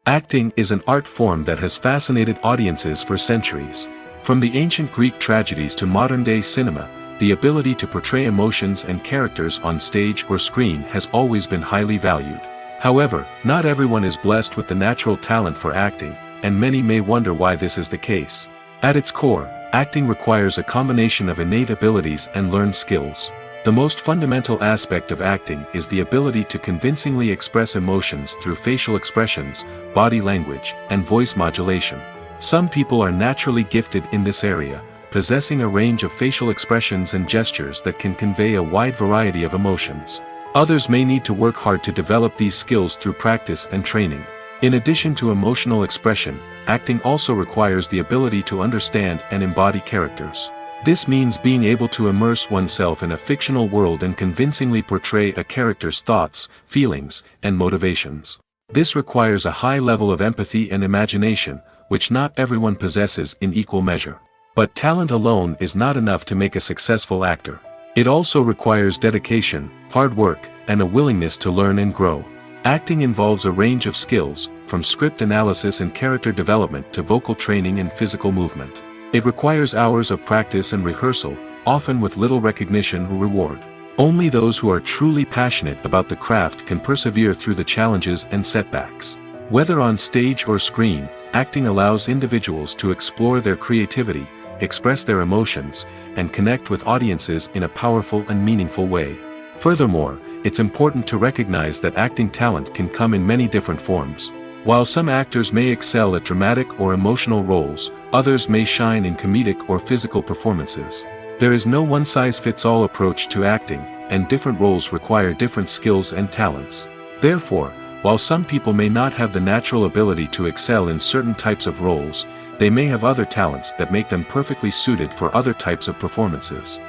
Acting is an art form that has fascinated audiences for centuries. From the ancient Greek tragedies to modern-day cinema, the ability to portray emotions and characters on stage or screen has always been highly valued. However, not everyone is blessed with the natural talent for acting, and many may wonder why this is the case. At its core, acting requires a combination of innate abilities and learned skills. The most fundamental aspect of acting is the ability to convincingly express emotions through facial expressions, body language, and voice modulation. Some people are naturally gifted in this area, possessing a range of facial expressions and gestures that can convey a wide variety of emotions. Others may need to work hard to develop these skills through practice and training. In addition to emotional expression, acting also requires the ability to understand and embody characters. This means being able to immerse oneself in a fictional world and convincingly portray a character's thoughts, feelings, and motivations. This requires a high level of empathy and imagination, which not everyone possesses in equal measure. But talent alone is not enough to make a successful actor. It also requires dedication, hard work, and a willingness to learn and grow. Acting involves a range of skills, from script analysis and character development to vocal training and physical movement. It requires hours of practice and rehearsal, often with little recognition or reward. Only those who are truly passionate about the craft can persevere through the challenges and setbacks. Whether on stage or screen, acting allows individuals to explore their creativity, express their emotions, and connect with audiences in a powerful and meaningful way. Furthermore, it's important to recognize that acting talent can come in many different forms. While some actors may excel at dramatic or emotional roles, others may shine in comedic or physical performances. There is no one-size-fits-all approach to acting, and different roles require different skills and talents. Therefore, while some people may not have the natural ability to excel in certain types of roles, they may have other talents that make them perfectly suited for other types of performances.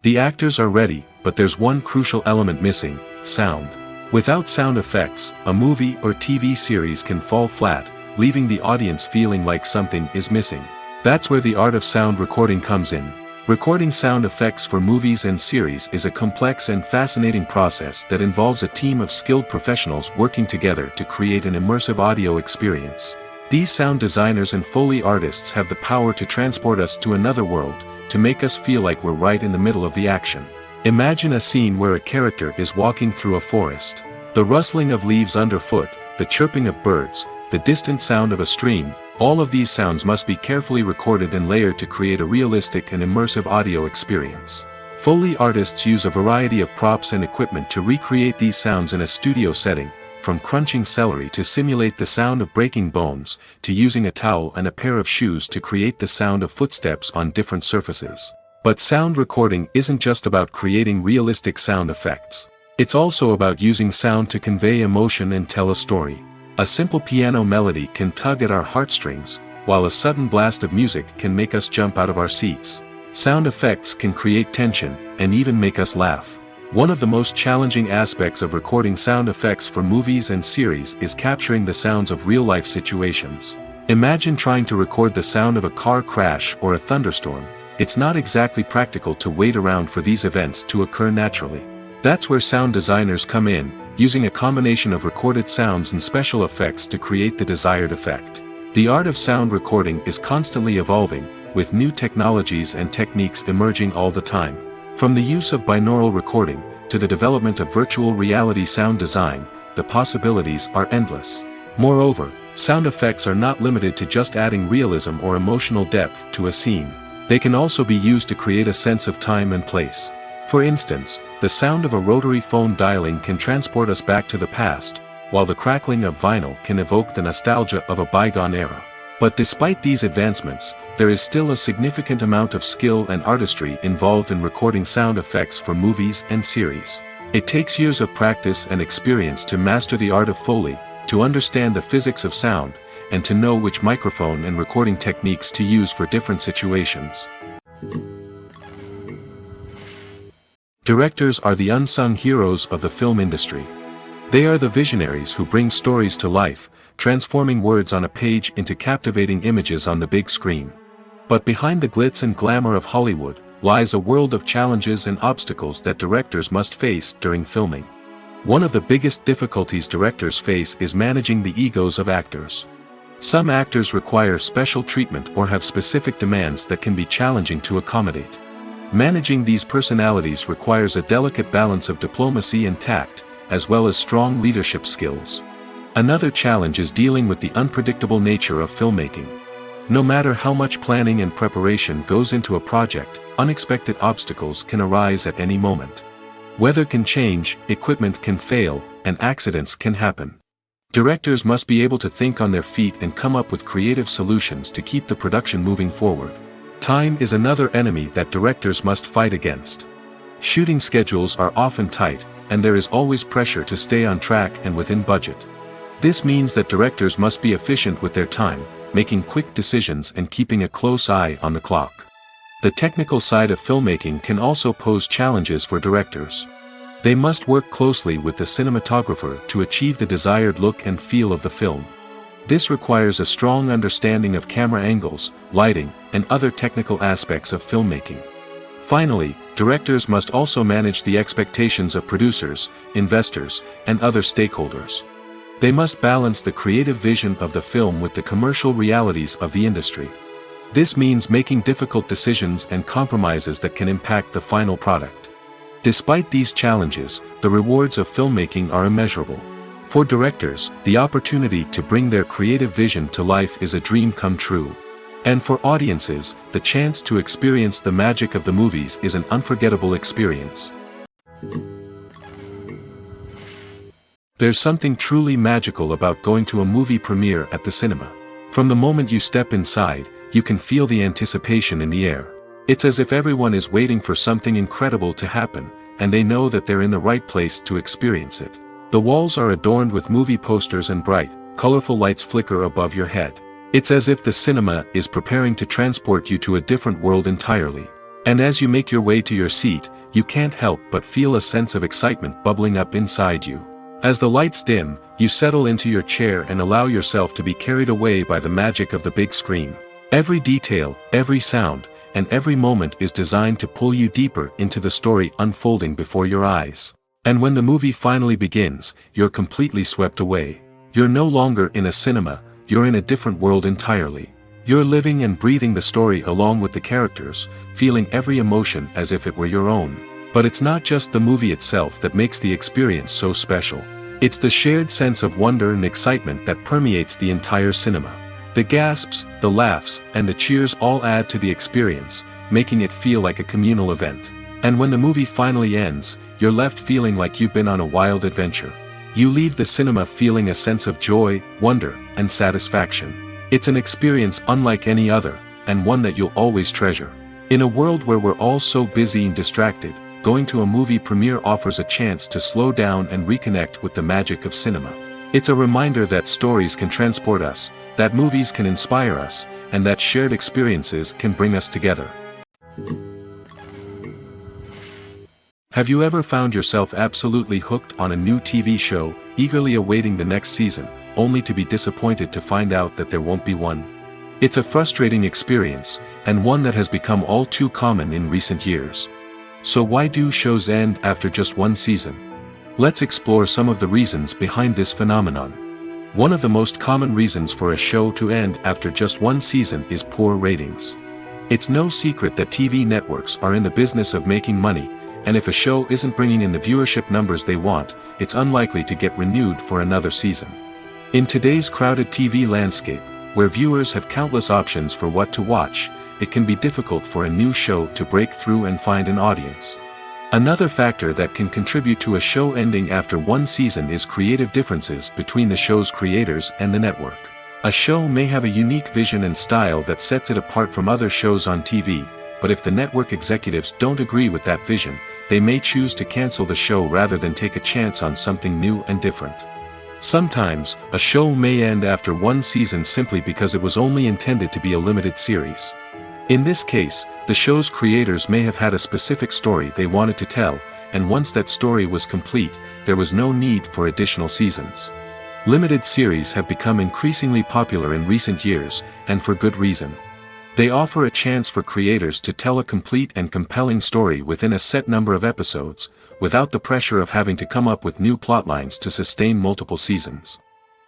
The actors are ready, but there's one crucial element missing: sound. Without sound effects, a movie or TV series can fall flat, leaving the audience feeling like something is missing. That's where the art of sound recording comes in. Recording sound effects for movies and series is a complex and fascinating process that involves a team of skilled professionals working together to create an immersive audio experience. These sound designers and Foley artists have the power to transport us to another world, to make us feel like we're right in the middle of the action. Imagine a scene where a character is walking through a forest. The rustling of leaves underfoot, the chirping of birds, the distant sound of a stream, all of these sounds must be carefully recorded and layered to create a realistic and immersive audio experience. Foley artists use a variety of props and equipment to recreate these sounds in a studio setting, from crunching celery to simulate the sound of breaking bones, to using a towel and a pair of shoes to create the sound of footsteps on different surfaces. But sound recording isn't just about creating realistic sound effects. It's also about using sound to convey emotion and tell a story. A simple piano melody can tug at our heartstrings, while a sudden blast of music can make us jump out of our seats. Sound effects can create tension, and even make us laugh. One of the most challenging aspects of recording sound effects for movies and series is capturing the sounds of real-life situations. Imagine trying to record the sound of a car crash or a thunderstorm. It's not exactly practical to wait around for these events to occur naturally. That's where sound designers come in, using a combination of recorded sounds and special effects to create the desired effect. The art of sound recording is constantly evolving, with new technologies and techniques emerging all the time. From the use of binaural recording, to the development of virtual reality sound design, the possibilities are endless. Moreover, sound effects are not limited to just adding realism or emotional depth to a scene. They can also be used to create a sense of time and place. For instance, the sound of a rotary phone dialing can transport us back to the past, while the crackling of vinyl can evoke the nostalgia of a bygone era. But despite these advancements, there is still a significant amount of skill and artistry involved in recording sound effects for movies and series. It takes years of practice and experience to master the art of Foley, to understand the physics of sound, and to know which microphone and recording techniques to use for different situations. Directors are the unsung heroes of the film industry. They are the visionaries who bring stories to life, transforming words on a page into captivating images on the big screen. But behind the glitz and glamour of Hollywood, lies a world of challenges and obstacles that directors must face during filming. One of the biggest difficulties directors face is managing the egos of actors. Some actors require special treatment or have specific demands that can be challenging to accommodate. Managing these personalities requires a delicate balance of diplomacy and tact, as well as strong leadership skills. Another challenge is dealing with the unpredictable nature of filmmaking. No matter how much planning and preparation goes into a project, unexpected obstacles can arise at any moment. Weather can change, equipment can fail, and accidents can happen. Directors must be able to think on their feet and come up with creative solutions to keep the production moving forward. Time is another enemy that directors must fight against. Shooting schedules are often tight, and there is always pressure to stay on track and within budget. This means that directors must be efficient with their time, making quick decisions and keeping a close eye on the clock. The technical side of filmmaking can also pose challenges for directors. They must work closely with the cinematographer to achieve the desired look and feel of the film. This requires a strong understanding of camera angles, lighting, and other technical aspects of filmmaking. Finally, directors must also manage the expectations of producers, investors, and other stakeholders. They must balance the creative vision of the film with the commercial realities of the industry. This means making difficult decisions and compromises that can impact the final product. Despite these challenges, the rewards of filmmaking are immeasurable. For directors, the opportunity to bring their creative vision to life is a dream come true. And for audiences, the chance to experience the magic of the movies is an unforgettable experience. There's something truly magical about going to a movie premiere at the cinema. From the moment you step inside, you can feel the anticipation in the air. It's as if everyone is waiting for something incredible to happen, and they know that they're in the right place to experience it. The walls are adorned with movie posters and bright, colorful lights flicker above your head. It's as if the cinema is preparing to transport you to a different world entirely. And as you make your way to your seat, you can't help but feel a sense of excitement bubbling up inside you. As the lights dim, you settle into your chair and allow yourself to be carried away by the magic of the big screen. Every detail, every sound, and every moment is designed to pull you deeper into the story unfolding before your eyes. And when the movie finally begins, you're completely swept away. You're no longer in a cinema, you're in a different world entirely. You're living and breathing the story along with the characters, feeling every emotion as if it were your own. But it's not just the movie itself that makes the experience so special. It's the shared sense of wonder and excitement that permeates the entire cinema. The gasps, the laughs, and the cheers all add to the experience, making it feel like a communal event. And when the movie finally ends, you're left feeling like you've been on a wild adventure. You leave the cinema feeling a sense of joy, wonder, and satisfaction. It's an experience unlike any other, and one that you'll always treasure. In a world where we're all so busy and distracted, going to a movie premiere offers a chance to slow down and reconnect with the magic of cinema. It's a reminder that stories can transport us, that movies can inspire us, and that shared experiences can bring us together. Have you ever found yourself absolutely hooked on a new TV show, eagerly awaiting the next season, only to be disappointed to find out that there won't be one? It's a frustrating experience, and one that has become all too common in recent years. So why do shows end after just one season? Let's explore some of the reasons behind this phenomenon. One of the most common reasons for a show to end after just one season is poor ratings. It's no secret that TV networks are in the business of making money, and if a show isn't bringing in the viewership numbers they want, it's unlikely to get renewed for another season. In today's crowded TV landscape, where viewers have countless options for what to watch, it can be difficult for a new show to break through and find an audience. Another factor that can contribute to a show ending after one season is creative differences between the show's creators and the network. A show may have a unique vision and style that sets it apart from other shows on TV, but if the network executives don't agree with that vision, they may choose to cancel the show rather than take a chance on something new and different. Sometimes, a show may end after one season simply because it was only intended to be a limited series. In this case, the show's creators may have had a specific story they wanted to tell, and once that story was complete, there was no need for additional seasons. Limited series have become increasingly popular in recent years, and for good reason. They offer a chance for creators to tell a complete and compelling story within a set number of episodes, without the pressure of having to come up with new plotlines to sustain multiple seasons.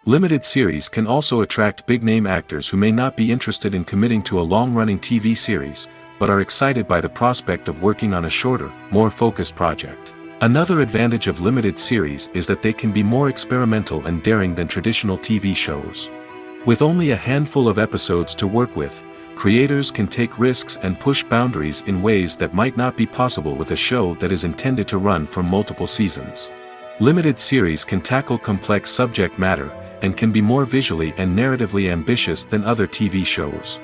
Limited series can also attract big-name actors who may not be interested in committing to a long-running TV series, but are excited by the prospect of working on a shorter, more focused project. Another advantage of limited series is that they can be more experimental and daring than traditional TV shows. With only a handful of episodes to work with, creators can take risks and push boundaries in ways that might not be possible with a show that is intended to run for multiple seasons. Limited series can tackle complex subject matter, and can be more visually and narratively ambitious than other TV shows.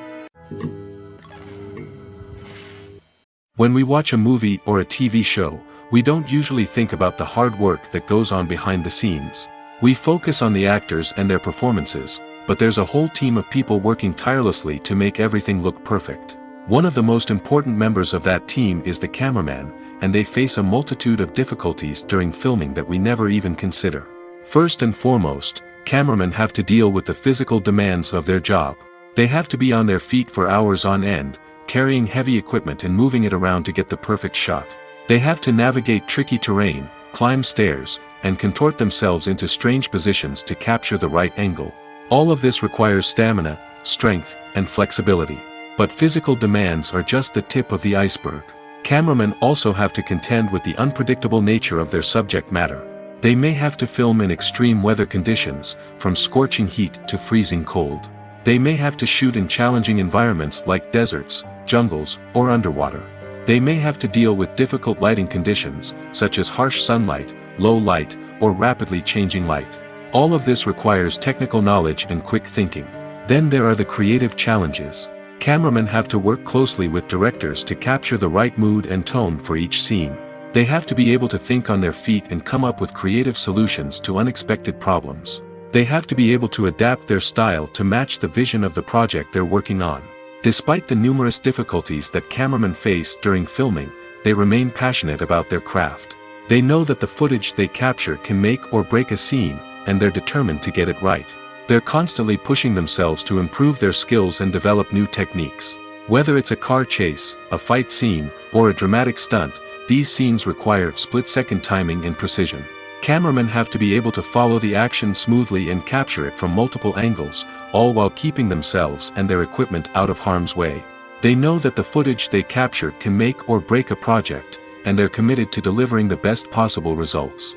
When we watch a movie or a TV show, we don't usually think about the hard work that goes on behind the scenes. We focus on the actors and their performances, but there's a whole team of people working tirelessly to make everything look perfect. One of the most important members of that team is the cameraman, and they face a multitude of difficulties during filming that we never even consider. First and foremost, cameramen have to deal with the physical demands of their job. They have to be on their feet for hours on end, carrying heavy equipment and moving it around to get the perfect shot. They have to navigate tricky terrain, climb stairs, and contort themselves into strange positions to capture the right angle. All of this requires stamina, strength, and flexibility. But physical demands are just the tip of the iceberg. Cameramen also have to contend with the unpredictable nature of their subject matter. They may have to film in extreme weather conditions, from scorching heat to freezing cold. They may have to shoot in challenging environments like deserts, jungles, or underwater. They may have to deal with difficult lighting conditions, such as harsh sunlight, low light, or rapidly changing light. All of this requires technical knowledge and quick thinking. Then there are the creative challenges. Cameramen have to work closely with directors to capture the right mood and tone for each scene. They have to be able to think on their feet and come up with creative solutions to unexpected problems. They have to be able to adapt their style to match the vision of the project they're working on. Despite the numerous difficulties that cameramen face during filming, they remain passionate about their craft. They know that the footage they capture can make or break a scene, and they're determined to get it right. They're constantly pushing themselves to improve their skills and develop new techniques. Whether it's a car chase, a fight scene, or a dramatic stunt, these scenes require split-second timing and precision. Cameramen have to be able to follow the action smoothly and capture it from multiple angles, all while keeping themselves and their equipment out of harm's way. They know that the footage they capture can make or break a project, and they're committed to delivering the best possible results.